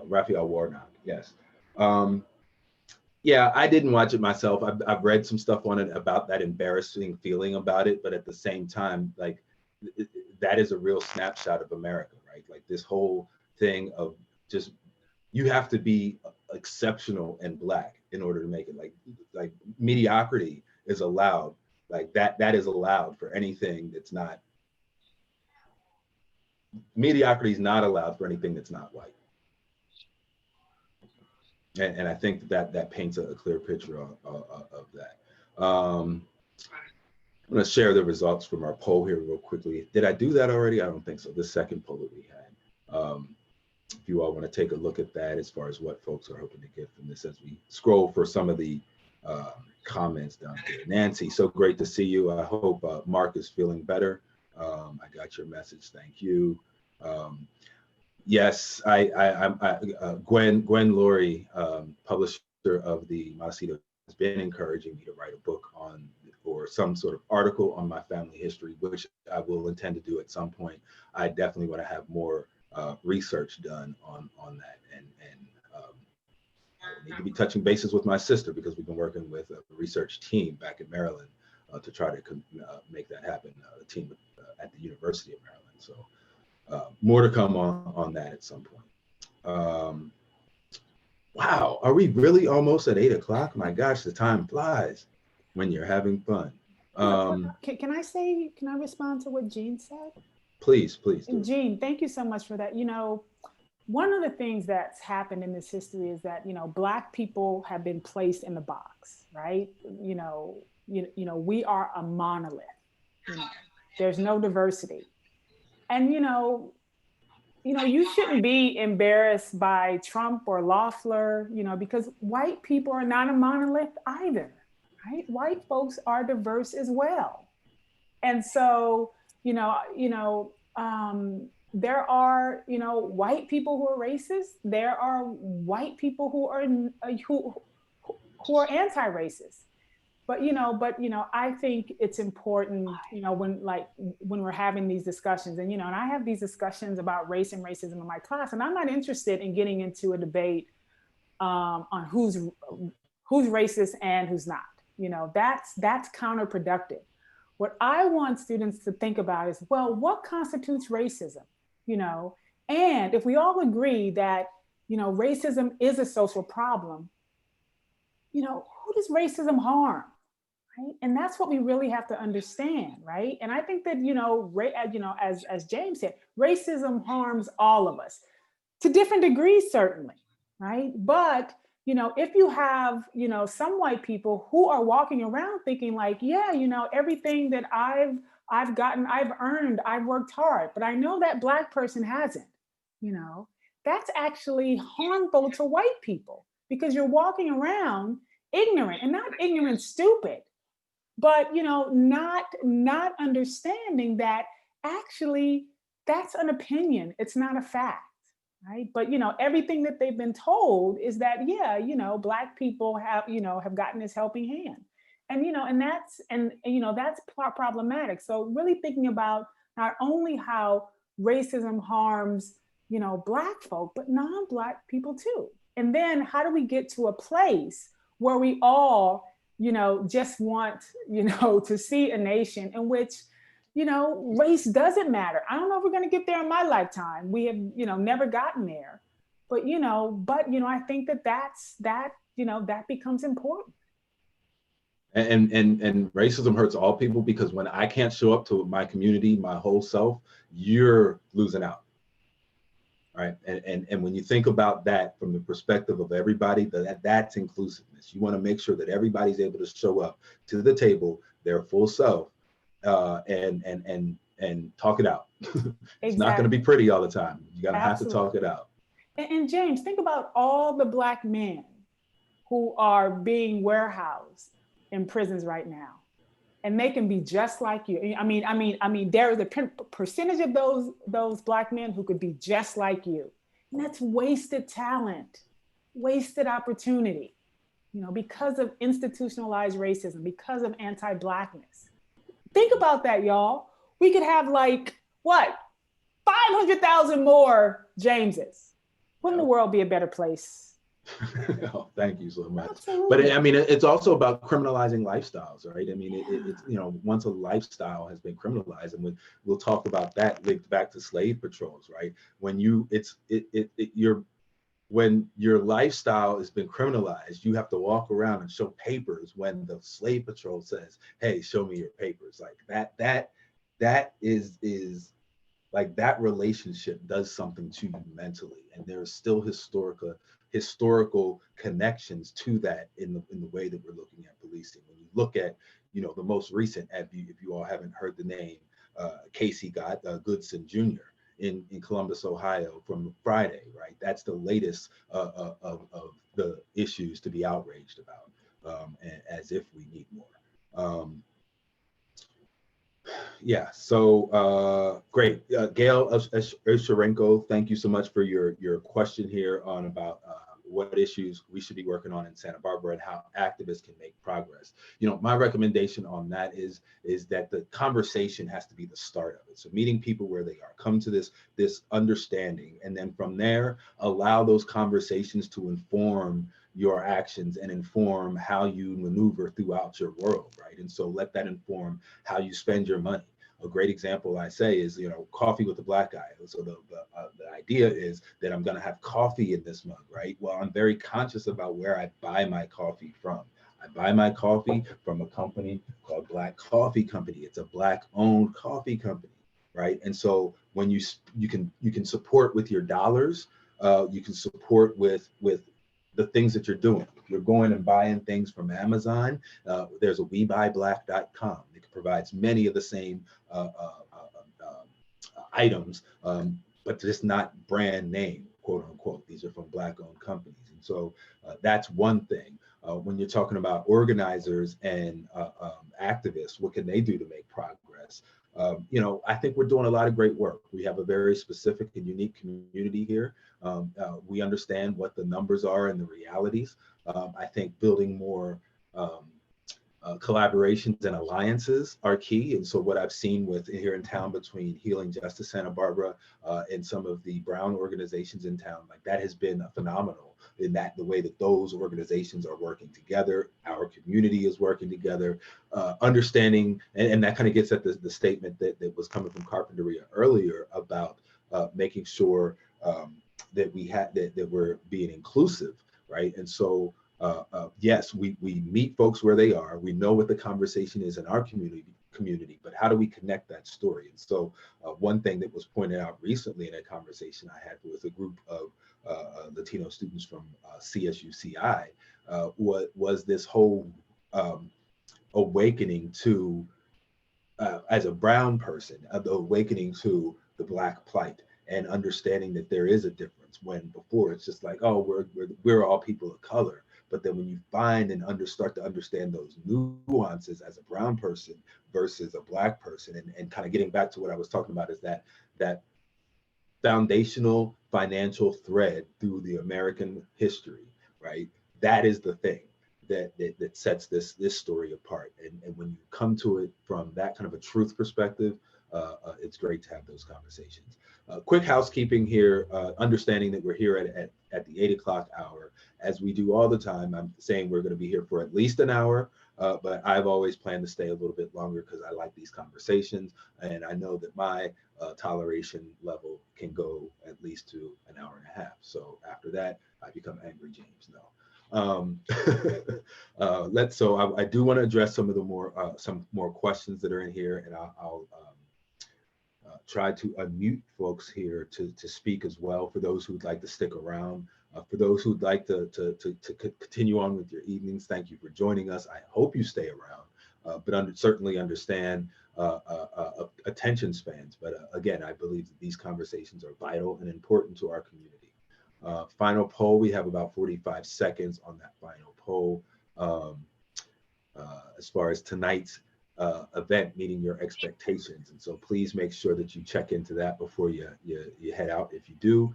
Raphael Warnock, yes. Yeah, I didn't watch it myself. I've read some stuff on it about that embarrassing feeling about it, but at the same time, like that is a real snapshot of America, right? Like this whole thing of just, you have to be exceptional and Black in order to make it. Like mediocrity is allowed. Like that is allowed for anything that's not, mediocrity is not allowed for anything that's not white. And I think that paints a clear picture of that. I'm going to share the results from our poll here real quickly. Did I do that already? I don't think so. The second poll that we had. If you all want to take a look at that as far as what folks are hoping to get from this as we scroll for some of the comments down here. Nancy, so great to see you. I hope Mark is feeling better. I got your message. Thank you. Yes, Gwen Laurie, publisher of the Montecito, has been encouraging me to write a book on, or some sort of article on my family history, which I will intend to do at some point. I definitely want to have more research done on that, and I need to be touching bases with my sister, because we've been working with a research team back in Maryland to try to make that happen. A team at the University of Maryland. So more to come on that at some point. Wow, are we really almost at 8 o'clock? My gosh, the time flies when you're having fun. Can I respond to what Jean said? Please do. Jean, thank you so much for that. You know, one of the things that's happened in this history is that, you know, Black people have been placed in the box, right? You know, we are a monolith. You know, there's no diversity. And, you know, you shouldn't be embarrassed by Trump or Loeffler, you know, because white people are not a monolith either, right? White folks are diverse as well. And so, there are, white people who are racist. There are white people who are anti-racist. But I think it's important, when we're having these discussions, and I have these discussions about race and racism in my class, and I'm not interested in getting into a debate on who's racist and who's not. That's counterproductive. What I want students to think about is, well, what constitutes racism? And if we all agree that, racism is a social problem, who does racism harm? Right? And that's what we really have to understand, right? And I think that, as James said, racism harms all of us to different degrees, certainly, right? But, if you have, some white people who are walking around thinking like, yeah, everything that I've gotten, I've earned, I've worked hard, but I know that Black person hasn't, that's actually harmful to white people, because you're walking around ignorant, and not ignorant stupid, but not understanding that actually that's an opinion, it's not a fact, right? But everything that they've been told is that, yeah, Black people have gotten this helping hand, and that's problematic. So really thinking about not only how racism harms Black folk, but non-Black people too. And then how do we get to a place where we all just want, to see a nation in which, race doesn't matter. I don't know if we're going to get there in my lifetime. We have, never gotten there, but, I think that becomes important. And racism hurts all people, because when I can't show up to my community, my whole self, you're losing out. Right. And when you think about that from the perspective of everybody, that's inclusiveness. You want to make sure that everybody's able to show up to the table, their full self, and talk it out. It's Exactly. not going to be pretty all the time. You got to have to Absolutely. talk it out. And James, think about all the Black men who are being warehoused in prisons right now. And they can be just like you. I mean, there is a percentage of those Black men who could be just like you. And that's wasted talent, wasted opportunity, because of institutionalized racism, because of anti-Blackness. Think about that, y'all. We could have 500,000 more Jameses. Wouldn't the world be a better place? Oh, thank you so much. Absolutely. But it's also about criminalizing lifestyles, right? It's once a lifestyle has been criminalized, and we'll talk about that linked back to slave patrols, right? When when your lifestyle has been criminalized, you have to walk around and show papers when the slave patrol says, hey, show me your papers. Like that is like that relationship does something to you mentally. And there's still historical connections to that in the way that we're looking at policing. When you look at, the most recent, if you all haven't heard the name, Casey Goodson Jr. in Columbus, Ohio from Friday, right? That's the latest of the issues to be outraged about, and as if we need more. Yeah, so great. Gail Osharenko, thank you so much for your question here on about what issues we should be working on in Santa Barbara and how activists can make progress. My recommendation on that is that the conversation has to be the start of it. So meeting people where they are, come to this understanding, and then from there, allow those conversations to inform your actions and inform how you maneuver throughout your world, right? And so let that inform how you spend your money. A great example I say is, coffee with a black guy. So the idea is that I'm going to have coffee in this mug, right? Well, I'm very conscious about where I buy my coffee from. I buy my coffee from a company called Black Coffee Company. It's a Black-owned coffee company, right? And so when you can support with your dollars, you can support with the things that you're doing. If you're going and buying things from Amazon, there's a WeBuyBlack.com. It provides many of the same items, but just not brand name, quote unquote. These are from Black-owned companies. And so that's one thing. When you're talking about organizers and activists, what can they do to make progress? I think we're doing a lot of great work. We have a very specific and unique community here. We understand what the numbers are and the realities. I think building more collaborations and alliances are key. And so what I've seen here in town between Healing Justice Santa Barbara and some of the Brown organizations in town, like that has been phenomenal in the way that those organizations are working together. Our community is working together, understanding, and that kind of gets at the statement that was coming from Carpinteria earlier about making sure that we're being inclusive, right? And so yes, we meet folks where they are. We know what the conversation is in our community, but how do we connect that story? And so one thing that was pointed out recently in a conversation I had with a group of Latino students from CSUCI was this whole awakening to, as a brown person, the awakening to the Black plight and understanding that there is a difference, when before it's just like, oh, we're all people of color. But then when you find and start to understand those nuances as a brown person versus a Black person, and kind of getting back to what I was talking about, is that foundational financial thread through the American history, right? That is the thing that sets this story apart. And when you come to it from that kind of a truth perspective, it's great to have those conversations. Quick housekeeping here, understanding that we're here at the 8 o'clock hour. As we do all the time, I'm saying we're going to be here for at least an hour, but I've always planned to stay a little bit longer because I like these conversations, and I know that my toleration level can go at least to an hour and a half. So after that, I become angry James. No. I do want to address some more questions that are in here, and I'll try to unmute folks here to speak as well, for those who'd like to stick around. For those who'd like to continue on with your evenings, thank you for joining us. I hope you stay around, but certainly understand attention spans. But again, I believe that these conversations are vital and important to our community. Final poll, we have about 45 seconds on that final poll. As far as tonight's event meeting your expectations, and so please make sure that you check into that before you head out. If you do,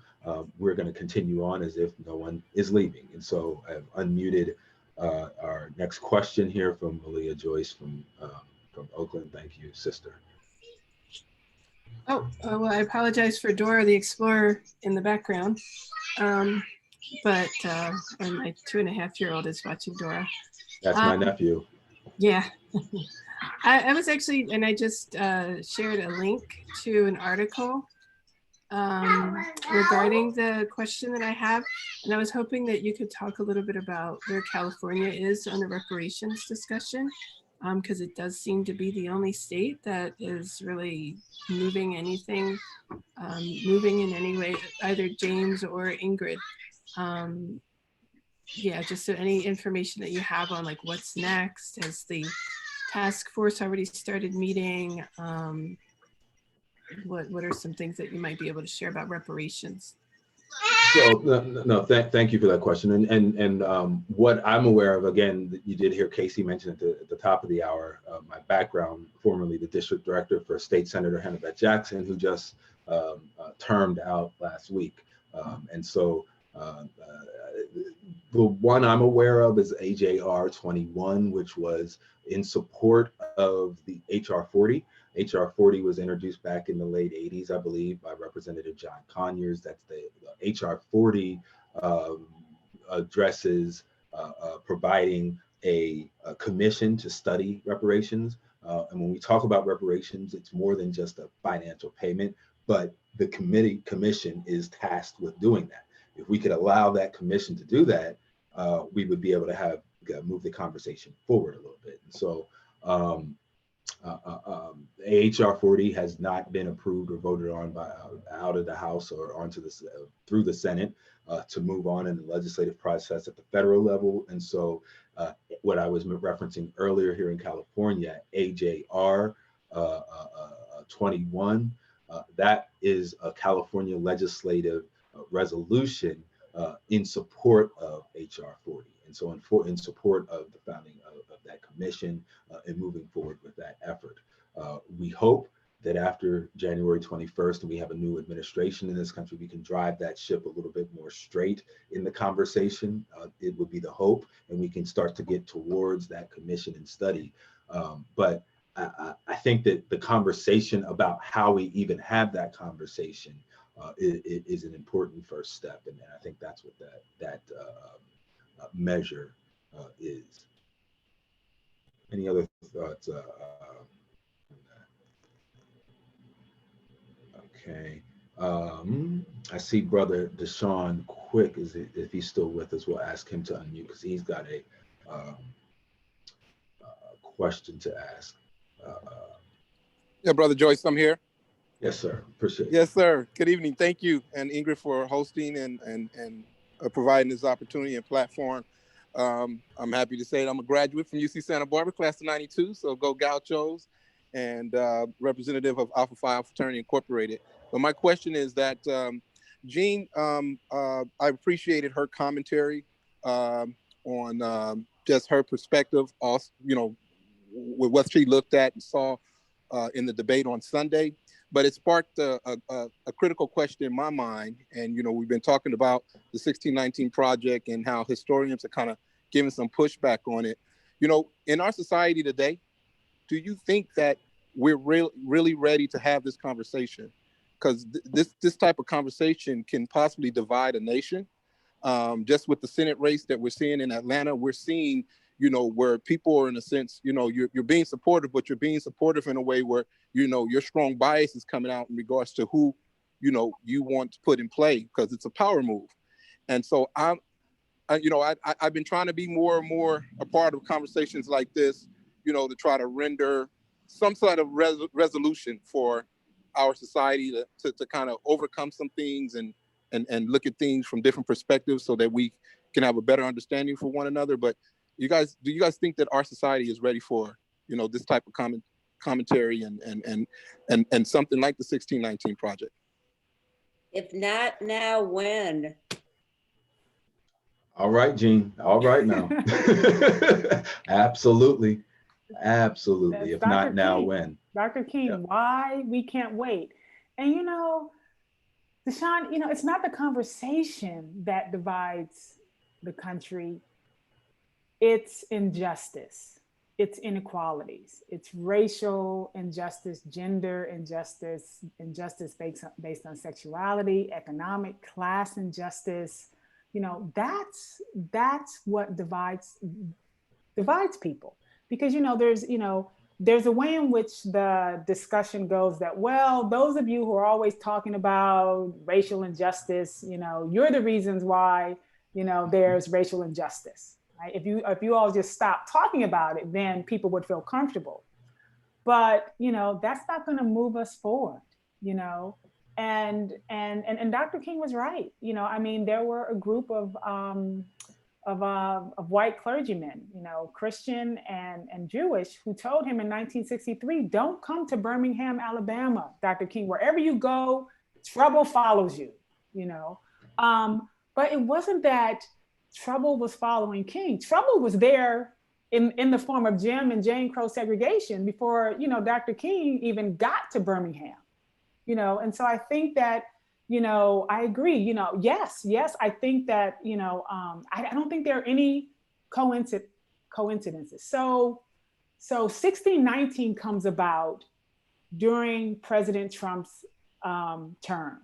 we're going to continue on as if no one is leaving. And so I've unmuted our next question here from Malia Joyce from Oakland. Thank you, sister. Oh, well, I apologize for Dora the Explorer in the background, but and my 2.5-year-old is watching Dora. That's my nephew. Yeah. I was actually, and I just shared a link to an article regarding the question that I have. And I was hoping that you could talk a little bit about where California is on the reparations discussion, because it does seem to be the only state that is really moving anything, moving in any way, either James or Ingrid. Yeah, just so any information that you have on like what's next. Has the task force already started meeting? What are some things that you might be able to share about reparations? So thank you for that question. And what I'm aware of, again, you did hear Casey mention at the top of the hour, my background, formerly the district director for State Senator Hannah Jackson, who just termed out last week. And so the one I'm aware of is AJR 21, which was in support of the HR 40. HR 40 was introduced back in the late 80s, I believe, by Representative John Conyers. That's the HR 40 addresses providing a commission to study reparations. And when we talk about reparations, it's more than just a financial payment, but the commission is tasked with doing that. If we could allow that commission to do that, we would be able to move the conversation forward a little bit. And so HR 40 has not been approved or voted on by out of the House or onto the through the Senate to move on in the legislative process at the federal level. And so what I was referencing earlier here in California, AJR 21, that is a California legislative resolution in support of HR 40. And so in support of the founding of that commission and moving forward with that effort. We hope that after January 21st and we have a new administration in this country, we can drive that ship a little bit more straight in the conversation. It would be the hope, and we can start to get towards that commission and study. But I think that the conversation about how we even have that conversation is an important first step. And I think that's what that measure is. Any other thoughts? Okay. I see Brother Deshaun Quick. If he's still with us, we'll ask him to unmute because he's got a question to ask. Yeah, Brother Joyce, I'm here. Yes, sir. Appreciate it. Yes, sir. Good evening. Thank you, and Ingrid, for hosting and providing this opportunity and platform. I'm happy to say that I'm a graduate from UC Santa Barbara, class of '92. So go Gauchos, and representative of Alpha Phi Fraternity Incorporated. But my question is that Jean, I appreciated her commentary on just her perspective, also, with what she looked at and saw in the debate on Sunday. But it sparked a critical question in my mind. And, we've been talking about the 1619 Project and how historians are kind of giving some pushback on it. In our society today, do you think that we're really ready to have this conversation? Because this type of conversation can possibly divide a nation. Just with the Senate race that we're seeing in Atlanta, we're seeing, where people are, in a sense, you're being supportive, but you're being supportive in a way where, your strong bias is coming out in regards to who, you want to put in play, because it's a power move. And so I've been trying to be more and more a part of conversations like this, to try to render some sort of resolution for our society to kind of overcome some things and look at things from different perspectives so that we can have a better understanding for one another. But do you guys think that our society is ready for, this type of commentary and something like the 1619 Project? If not now, when? All right, Jean. All right now. Absolutely. Absolutely. If not now, when? Dr. King, yep. Why we can't wait. And Deshaun, it's not the conversation that divides the country. It's injustice, it's inequalities, it's racial injustice, gender injustice, injustice based on sexuality, economic, class injustice. That's what divides people. Because there's there's a way in which the discussion goes that, well, those of you who are always talking about racial injustice, you're the reasons why, there's racial injustice, right? If you all just stop talking about it, then people would feel comfortable. But, that's not going to move us forward, and Dr. King was right. There were a group of white clergymen, Christian and Jewish, who told him in 1963, don't come to Birmingham, Alabama, Dr. King. Wherever you go, trouble follows you, But it wasn't that trouble was following King. Trouble was there in the form of Jim and Jane Crow segregation before, Dr. King even got to Birmingham, And so I think that, I agree, yes, I think that, I don't think there are any coincidences. So 1619 comes about during President Trump's term.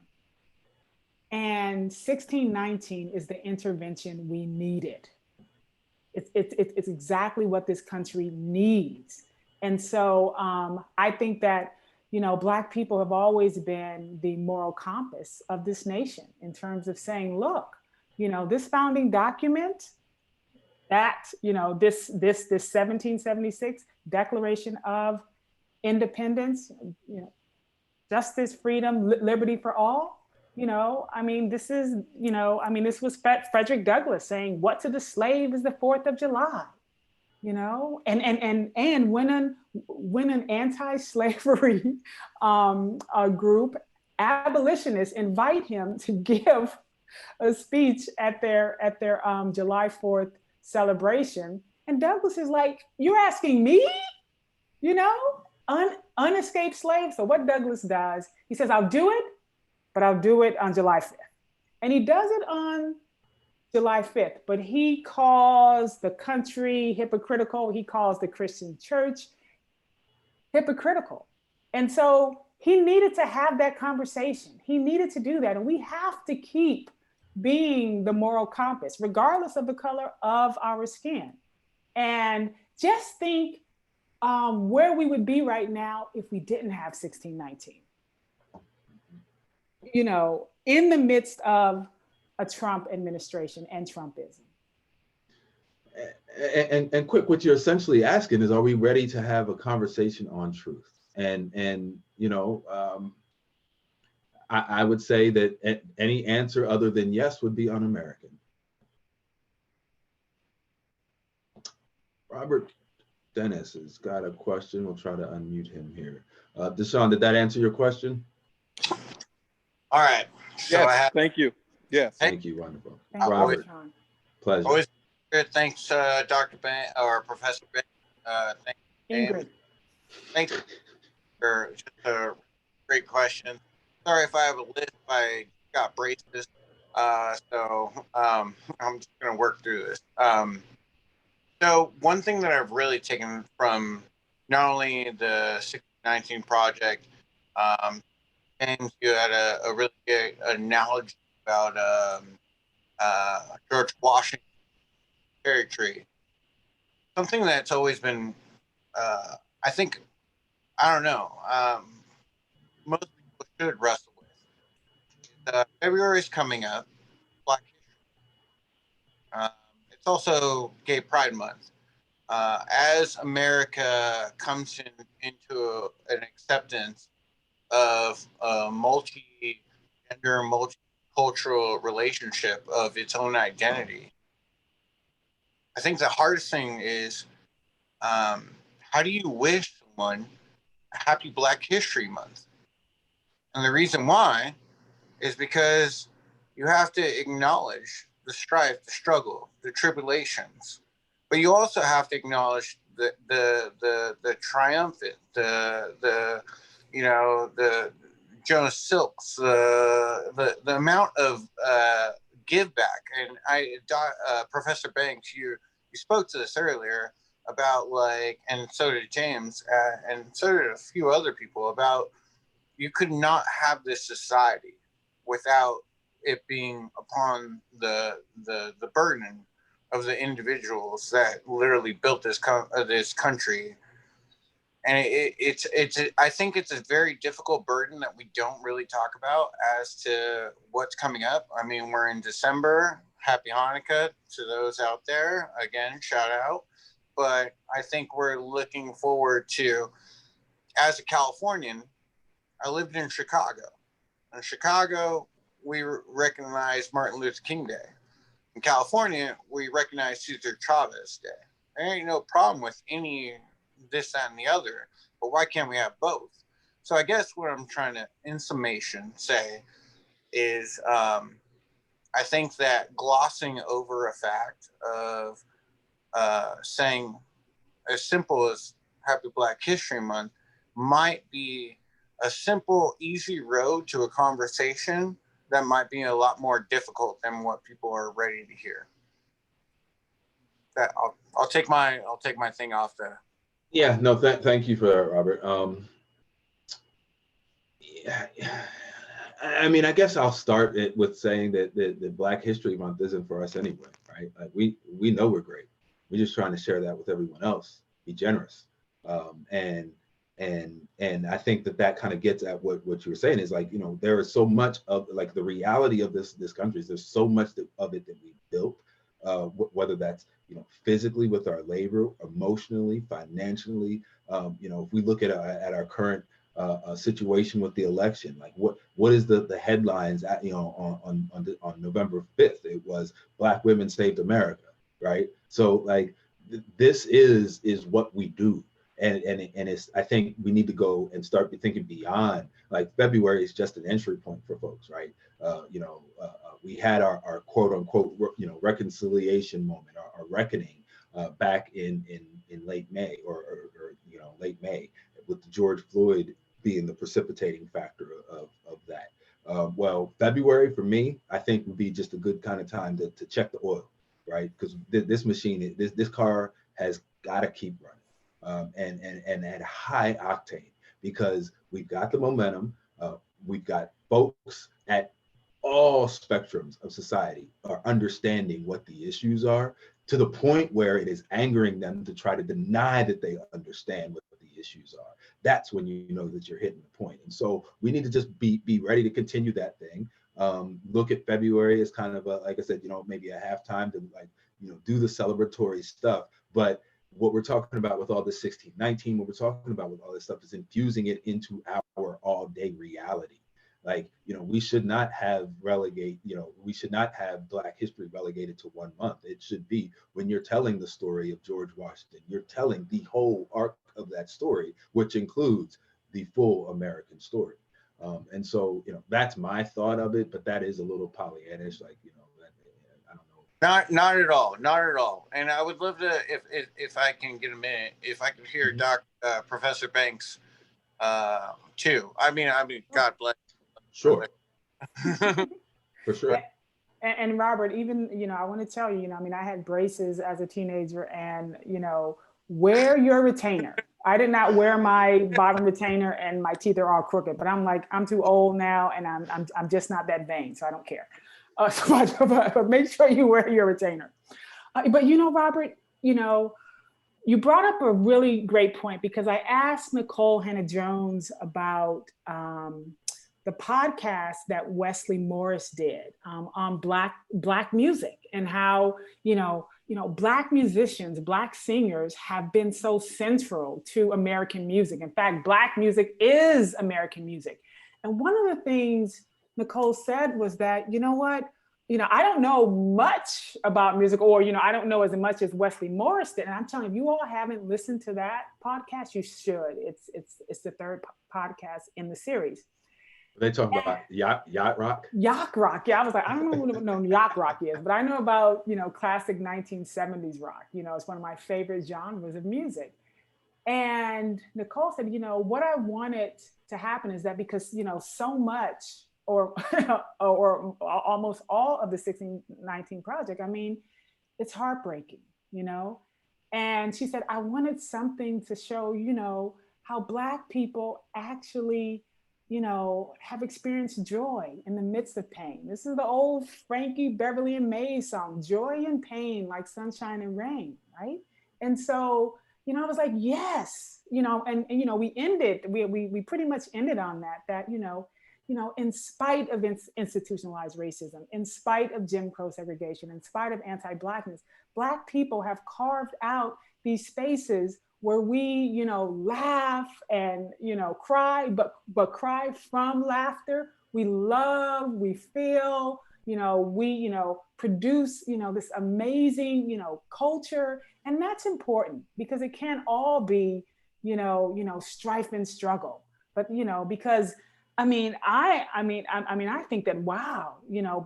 And 1619 is the intervention we needed. It's exactly what this country needs. And so I think that, Black people have always been the moral compass of this nation in terms of saying, look, this founding document, that, this 1776 Declaration of Independence, justice, freedom, liberty for all, this is, this was Frederick Douglass saying, what to the slave is the 4th of July. And when an anti-slavery group, abolitionists, invite him to give a speech at their July 4th celebration, and Douglass is like, "You're asking me, unescaped slave." So what Douglass does, he says, "I'll do it, but I'll do it on July 5th," and he does it on July 5th, but he calls the country hypocritical. He calls the Christian church hypocritical. And so he needed to have that conversation. He needed to do that. And we have to keep being the moral compass, regardless of the color of our skin. And just think where we would be right now if we didn't have 1619. In the midst of a Trump administration and Trumpism. And quick, what you're essentially asking is, are we ready to have a conversation on truth? And I would say that any answer other than yes would be un-American. Robert Dennis has got a question. We'll try to unmute him here. Deshaun, did that answer your question? All right. So yes, thank you. Yes. Thank you. Wonderful. Thank Robert, you, pleasure. Always good. Thanks, Dr. Banks or Professor Banks. Thanks, Ingrid. Thanks for just a great question. Sorry if I have a list. I got braces, so I'm just going to work through this. So one thing that I've really taken from not only the 1619 project, and you had a really good analogy about George Washington cherry tree. Something that's always been, I think, I don't know, most people should wrestle with. February is coming up, Black History. It's also Gay Pride Month. As America comes into an acceptance of a multi-gender, multicultural relationship of its own identity, I think the hardest thing is, how do you wish someone a happy Black History Month? And the reason why is because you have to acknowledge the strife, the struggle, the tribulations, but you also have to acknowledge the triumphant, the Jonas Silks, the amount of give back. And Professor Banks, you spoke to this earlier about, like, and so did James, and so did a few other people, about you could not have this society without it being upon the burden of the individuals that literally built this country. And I think it's a very difficult burden that we don't really talk about as to what's coming up. I mean, we're in December. Happy Hanukkah to those out there. Again, shout out. But I think we're looking forward to, as a Californian, I lived in Chicago. In Chicago, we recognize Martin Luther King Day. In California, we recognize Cesar Chavez Day. There ain't no problem with any this, that, and the other, but why can't we have both? So I guess what I'm trying to, in summation, say is I think that glossing over a fact of saying as simple as Happy Black History Month might be a simple, easy road to a conversation that might be a lot more difficult than what people are ready to hear. That I'll take my thing off there. Yeah, no, thank you for that, Robert. Yeah, I mean, I guess I'll start it with saying that Black History Month isn't for us anyway, right? Like we know we're great. We're just trying to share that with everyone else. Be generous, and I think that kind of gets at what you were saying is like, you know, there is so much of like the reality of this country is there's so much of it that we built, whether that's, you know, physically with our labor, emotionally, financially. You know, if we look at our current situation with the election, like what is the headlines at, you know, on November 5th? It was Black women saved America, right? So like this is what we do. And it's, I think we need to go and start thinking beyond, like February is just an entry point for folks, right? You know, we had our quote unquote, you know, reconciliation moment, our reckoning back in late May or you know, late May, with the George Floyd being the precipitating factor of that. Well, February for me, I think would be just a good kind of time to check the oil, right? Because this machine, this car has got to keep running. And at high octane, because we've got the momentum, we've got folks at all spectrums of society are understanding what the issues are, to the point where it is angering them to try to deny that they understand what the issues are. That's when you know that you're hitting the point. And so we need to just be ready to continue that thing. Look at February as kind of a, like I said, you know, maybe a halftime to, like, you know, do the celebratory stuff. But what we're talking about with all this 1619, what we're talking about with all this stuff is infusing it into our all-day reality. Like, you know, we should not have we should not have Black history relegated to 1 month. It should be, when you're telling the story of George Washington, you're telling the whole arc of that story, which includes the full American story. And so, you know, that's my thought of it, but that is a little Pollyannish, like, you know, I don't know. Not at all, not at all. And I would love to, if I can get a minute, if I could hear Professor Banks too. I mean, God bless. Sure. For sure. And Robert, even, you know, I want to tell you, you know, I mean, I had braces as a teenager, and, you know, wear your retainer. I did not wear my bottom retainer, and my teeth are all crooked, but I'm like, I'm too old now, and I'm just not that vain, so I don't care. But make sure you wear your retainer. But, you know, Robert, you know, you brought up a really great point, because I asked Nikole Hannah-Jones about the podcast that Wesley Morris did on Black music, and how, you know, Black musicians, Black singers have been so central to American music. In fact, Black music is American music. And one of the things Nikole said was that, you know what, you know, I don't know much about music, or, you know, I don't know as much as Wesley Morris did. And I'm telling you, if you all haven't listened to that podcast, you should. It's the third podcast in the series. They talk about yacht rock? Yacht rock, yeah. I was like, I don't know what yacht rock is, but I know about, you know, classic 1970s rock. You know, it's one of my favorite genres of music. And Nikole said, you know, what I wanted to happen is that, because, you know, so much or almost all of the 1619 Project, I mean, it's heartbreaking, you know? And she said, I wanted something to show, you know, how Black people actually, you know, have experienced joy in the midst of pain. This is the old Frankie Beverly and Mays song, joy and pain like sunshine and rain, right? And so, I was like, yes, and we pretty much ended on that, in spite of institutionalized racism, in spite of Jim Crow segregation, in spite of anti-Blackness, Black people have carved out these spaces where we, laugh and, cry, but cry from laughter. We love, we feel, we, produce, this amazing, culture. And that's important because it can't all be, strife and struggle. But, because I think that, wow,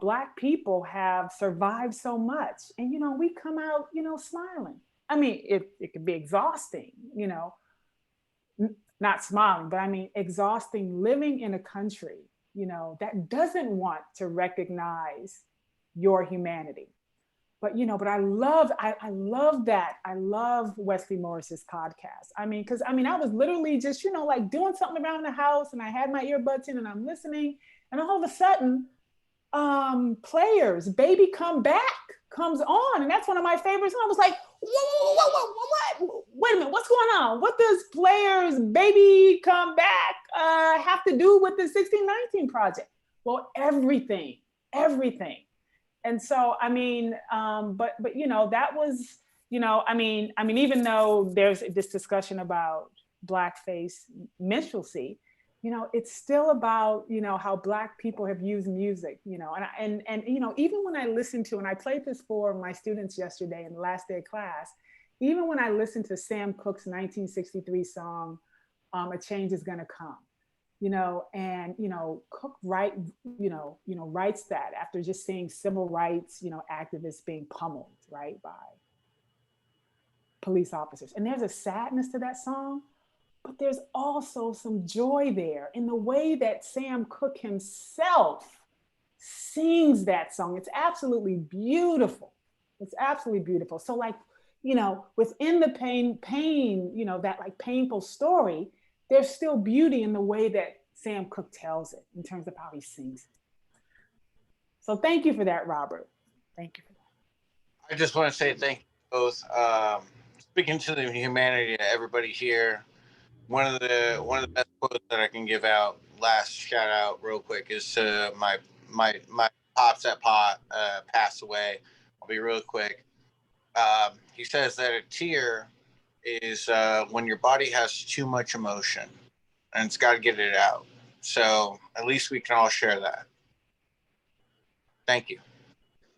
Black people have survived so much, and we come out, smiling. I mean, it can be exhausting, not smiling, but exhausting living in a country, that doesn't want to recognize your humanity. But, but I love that. I love Wesley Morris's podcast. Because I was literally just, like doing something around the house, and I had my earbuds in and I'm listening, and all of a sudden, Players, Baby Come Back comes on, and that's one of my favorites. And I was like, what? Wait a minute, what's going on? What does Players, Baby Come Back have to do with the 1619 project? Well, everything. And so, but that was, even though there's this discussion about Blackface minstrelsy, it's still about, how Black people have used music, and even when I listen to, and I played this for my students yesterday in the last day of class, even when I listened to Sam Cooke's 1963 song, A Change Is Gonna Come, and, Cooke writes that after just seeing civil rights, activists being pummeled, right, by police officers. And there's a sadness to that song, but there's also some joy there in the way that Sam Cooke himself sings that song. It's absolutely beautiful. So like, within the pain, that like painful story, there's still beauty in the way that Sam Cooke tells it in terms of how he sings it. So thank you for that, Robert. Thank you for that. I just want to say thank you both. Speaking to the humanity to everybody here, one of the best quotes that I can give out, last shout out real quick, is to my pops that passed away. I'll be real quick. He says that a tear is when your body has too much emotion and it's got to get it out. So at least we can all share that. Thank you.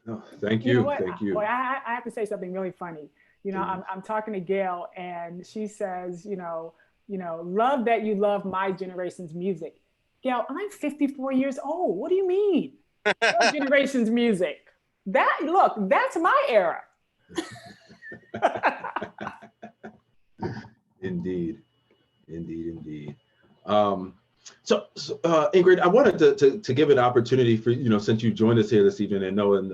Oh, thank you. Thank you. Well, I have to say something really funny. I'm talking to Gail, and she says, love that you love my generation's music. Gail, I'm 54 years old. What do you mean? Your generation's music. That's my era. Indeed. So Ingrid, I wanted to give an opportunity for, since you joined us here this evening, and knowing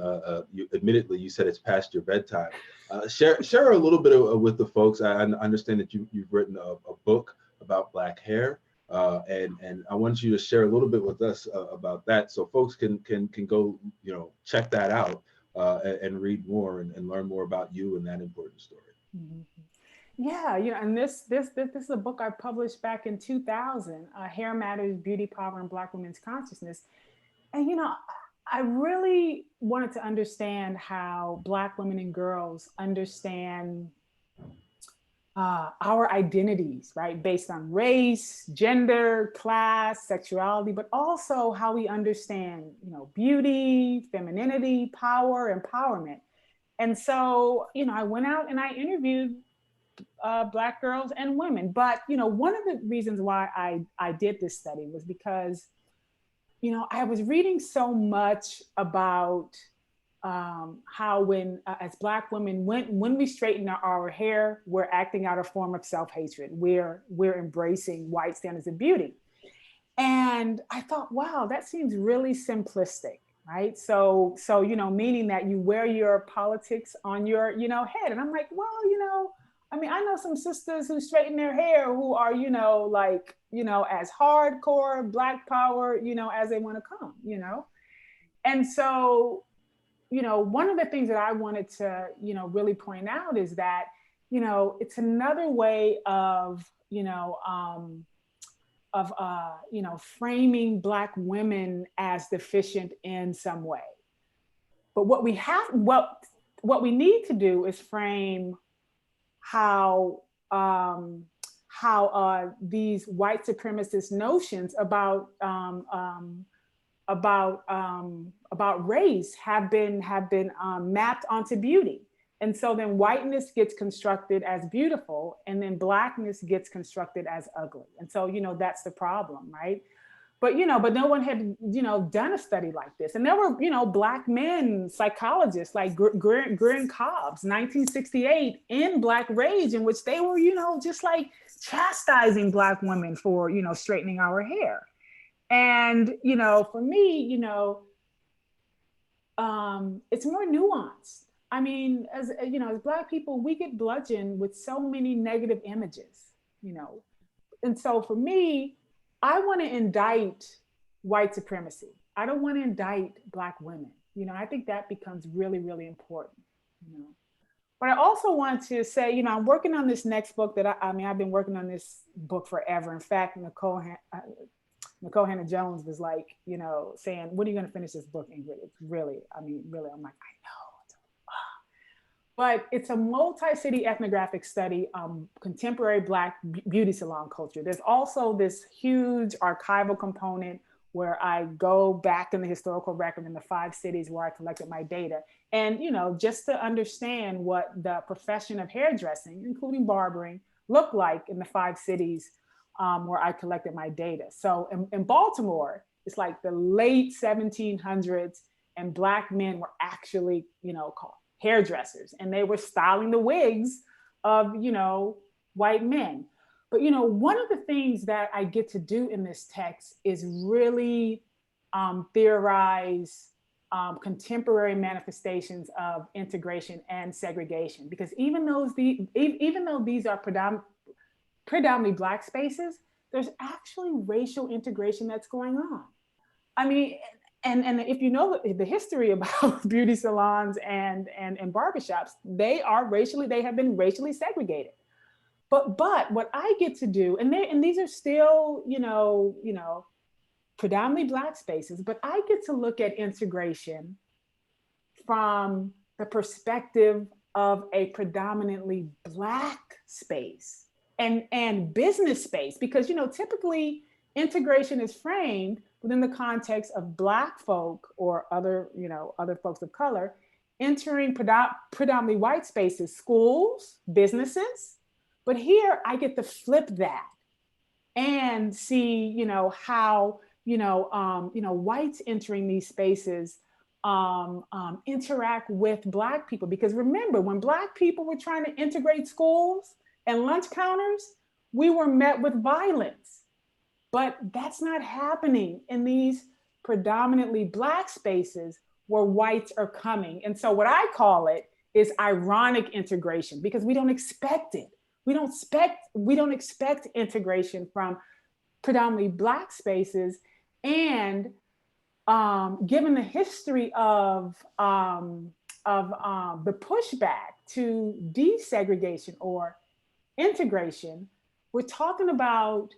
admittedly you said it's past your bedtime, share a little bit with the folks. I understand that you've written a book about Black hair, and I want you to share a little bit with us about that, so folks can go check that out and read more and learn more about you and that important story. Mm-hmm. Yeah, and this is a book I published back in 2000, Hair Matters, Beauty, Power, and Black Women's Consciousness. And, I really wanted to understand how Black women and girls understand our identities, right? Based on race, gender, class, sexuality, but also how we understand, beauty, femininity, power, empowerment. And so, I went out and I interviewed Black girls and women. But, one of the reasons why I did this study was because, I was reading so much about how when, as Black women, when we straighten our hair, we're acting out a form of self-hatred. We're embracing white standards of beauty. And I thought, wow, that seems really simplistic, right? So, meaning that you wear your politics on your, head. And I'm like, well, I know some sisters who straighten their hair who are, as hardcore Black power, as they want to come, And so, one of the things that I wanted to, really point out is that, you know, it's another way of, you know, framing Black women as deficient in some way. But what we need to do is frame how these white supremacist notions about race have been mapped onto beauty. And so then whiteness gets constructed as beautiful, and then Blackness gets constructed as ugly. And so, you know, that's the problem, right? But, you know, but no one had, you know, done a study like this. And there were, you know, Black men, psychologists like Greer Cobb's 1968 in Black Rage, in which they were, you know, just like chastising Black women for, you know, straightening our hair. And, you know, for me, you know, it's more nuanced. I mean, as you know, as Black people, we get bludgeoned with so many negative images, you know. And so for me, I want to indict white supremacy. I don't want to indict Black women. You know, I think that becomes really, really important, you know. But I also want to say, you know, I'm working on this next book that I mean, I've been working on this book forever. In fact, Nikole Hannah-Jones was like, you know, saying, when are you going to finish this book, Ingrid? It's really, I mean, really, I'm like, I know. But it's a multi-city ethnographic study, contemporary Black beauty salon culture. There's also this huge archival component where I go back in the historical record in the 5 cities where I collected my data. And, you know, just to understand what the profession of hairdressing, including barbering, looked like in the 5 cities where I collected my data. So in Baltimore, it's like the late 1700s, and Black men were actually, you know, called hairdressers, and they were styling the wigs of, you know, white men. But, you know, one of the things that I get to do in this text is really theorize contemporary manifestations of integration and segregation, because even though these are predominantly Black spaces, there's actually racial integration that's going on. I mean, and if you know the history about beauty salons and barbershops, they have been racially segregated. But what I get to do, and these are still, you know, predominantly Black spaces, but I get to look at integration from the perspective of a predominantly Black space and business space, because, you know, typically integration is framed within the context of Black folk or other, you know, other folks of color entering predominantly white spaces, schools, businesses. But here I get to flip that and see, you know, how, whites entering these spaces interact with Black people. Because remember, when Black people were trying to integrate schools and lunch counters, we were met with violence. But that's not happening in these predominantly Black spaces where whites are coming. And so what I call it is ironic integration, because we don't expect it. We don't expect integration from predominantly Black spaces. And given the history of the pushback to desegregation or integration, we're talking about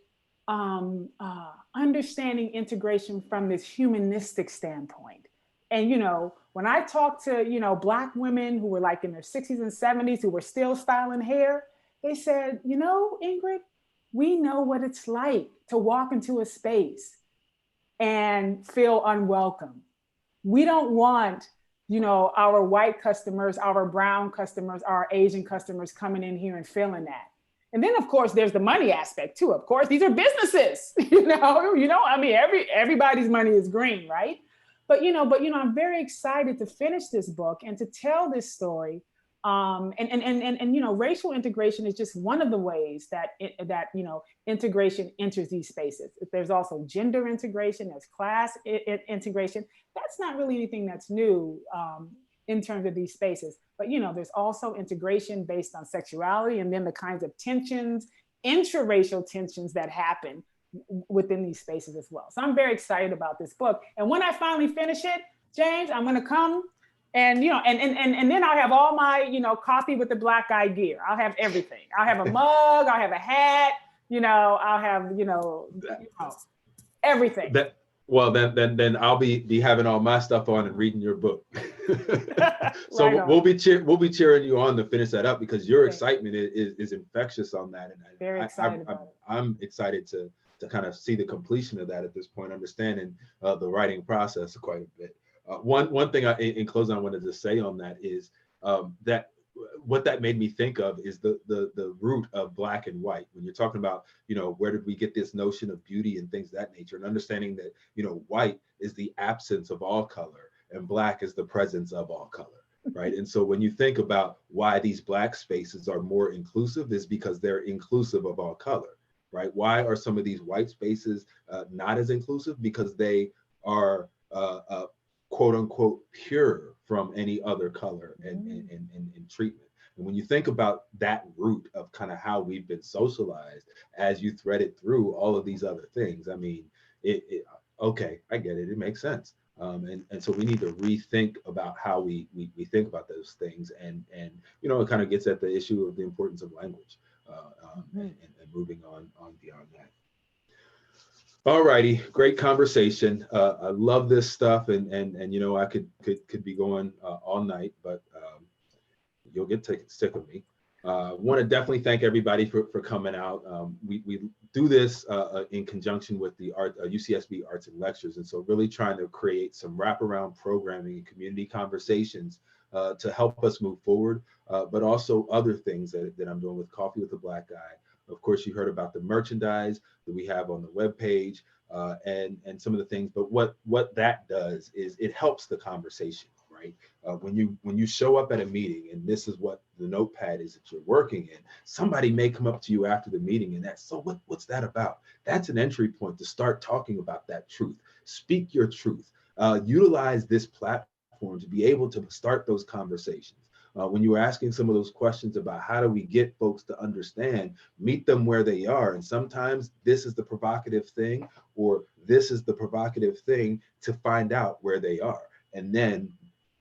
understanding integration from this humanistic standpoint. And, you know, when I talk to, you know, Black women who were like in their 60s and 70s who were still styling hair, they said, you know, Ingrid, we know what it's like to walk into a space and feel unwelcome. We don't want, you know, our white customers, our brown customers, our Asian customers coming in here and feeling that. And then, of course, there's the money aspect too. Of course, these are businesses, you know, I mean, everybody's money is green, right? But I'm very excited to finish this book and to tell this story. And you know, racial integration is just one of the ways that you know, integration enters these spaces. There's also gender integration, there's class integration. That's not really anything that's new in terms of these spaces. But, you know, there's also integration based on sexuality, and then the kinds of tensions, intraracial tensions that happen within these spaces as well. So I'm very excited about this book. And when I finally finish it, James, I'm going to come And and then I'll have all my coffee with the Black guy gear. I'll have everything. I'll have a mug. I'll have a hat. I'll have everything. Well, then I'll be having all my stuff on and reading your book. So Right we'll be cheering you on to finish that up, because your excitement is infectious on that, and Very excited about it. I'm excited to kind of see the completion of that at this point, understanding the writing process quite a bit. One thing in closing I wanted to say on that is that what that made me think of is the root of Black and white. When you're talking about, where did we get this notion of beauty and things of that nature, and understanding that, white is the absence of all color and Black is the presence of all color, right? And so when you think about why these Black spaces are more inclusive, is because they're inclusive of all color, right? Why are some of these white spaces not as inclusive? Because they are quote unquote pure from any other color and treatment. And when you think about that root of kind of how we've been socialized, as you thread it through all of these other things, I mean, okay, I get it. It makes sense. And so we need to rethink about how we think about those things, and it kind of gets at the issue of the importance of language and moving on beyond that. All righty, great conversation. I love this stuff, and I could be going all night, but you'll get sick of me. Want to definitely thank everybody for coming out. We do this in conjunction with the UCSB Arts and Lectures, and so really trying to create some wraparound programming and community conversations to help us move forward, but also other things that I'm doing with Coffee with the Black Guy. Of course, you heard about the merchandise that we have on the webpage and some of the things, but what that does is it helps the conversation, right? When you show up at a meeting, and this is what the notepad is that you're working in, somebody may come up to you after the meeting and what's that about? That's an entry point to start talking about that truth. Speak your truth. Utilize this platform to be able to start those conversations. When you were asking some of those questions about how do we get folks to understand, meet them where they are. And sometimes this is the provocative thing, or this is the provocative thing to find out where they are. And then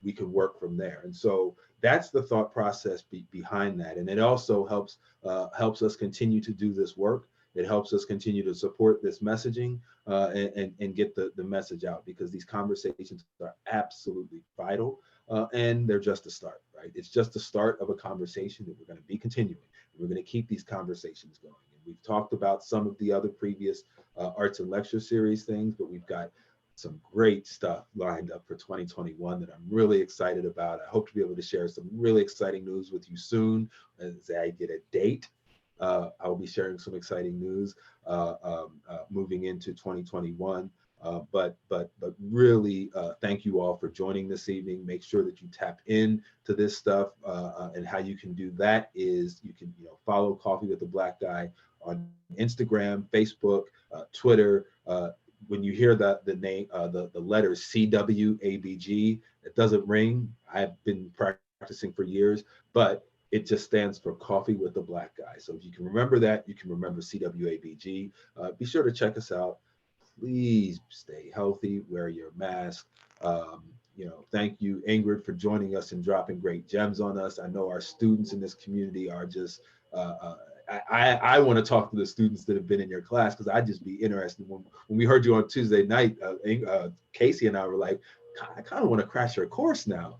we can work from there. And so that's the thought process behind that. And it also helps us continue to do this work. It helps us continue to support this messaging and get the message out, because these conversations are absolutely vital. And they're just a start, right? It's just the start of a conversation that we're going to be continuing. We're going to keep these conversations going. And we've talked about some of the other previous arts and lecture series things, but we've got some great stuff lined up for 2021 that I'm really excited about. I hope to be able to share some really exciting news with you soon as I get a date. I'll be sharing some exciting news moving into 2021. But really thank you all for joining this evening. Make sure that you tap in to this stuff, and how you can do that is you can follow Coffee with the Black Guy on Instagram, Facebook, Twitter. When you hear the name, the letters CWABG, it doesn't ring. I've been practicing for years, but it just stands for Coffee with the Black Guy. So if you can remember that, you can remember CWABG. Be sure to check us out. Please stay healthy, wear your mask. Thank you, Ingrid, for joining us and dropping great gems on us. I know our students in this community are just, I want to talk to the students that have been in your class, because I'd just be interested. When we heard you on Tuesday night, Casey and I were like, I kind of want to crash your course now,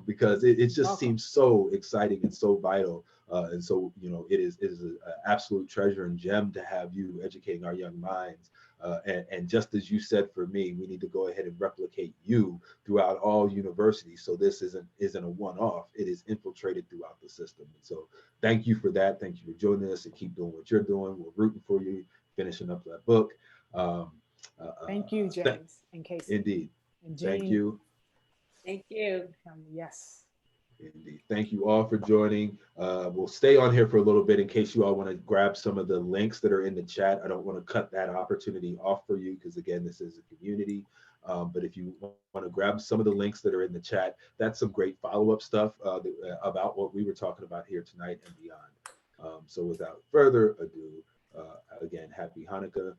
because it just seems so exciting and so vital. And so, it is an absolute treasure and gem to have you educating our young minds. And just as you said, for me, we need to go ahead and replicate you throughout all universities. So this isn't a one-off. It is infiltrated throughout the system. And so thank you for that. Thank you for joining us, and keep doing what you're doing. We're rooting for you, finishing up that book. Thank you, James and Casey. Indeed. And Jean. Thank you. Thank you. Yes. Indeed. Thank you all for joining. We'll stay on here for a little bit in case you all want to grab some of the links that are in the chat. I don't want to cut that opportunity off for you, because again, this is a community. But if you want to grab some of the links that are in the chat, that's some great follow-up stuff about what we were talking about here tonight and beyond. So without further ado, again, happy Hanukkah,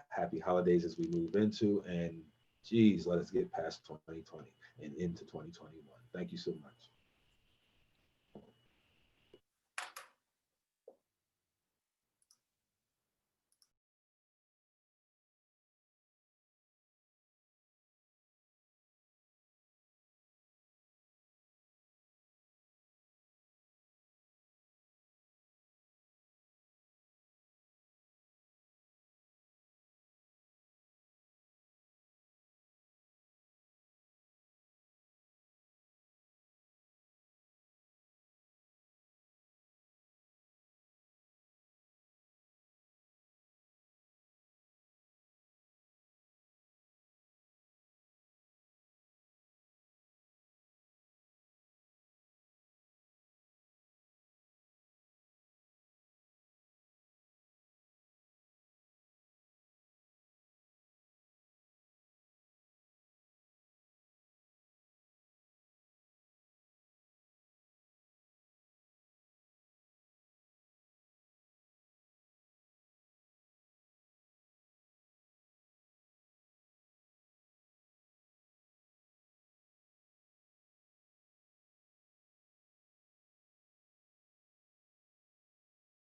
happy holidays as we move into, and geez, let us get past 2020 and into 2021. Thank you so much.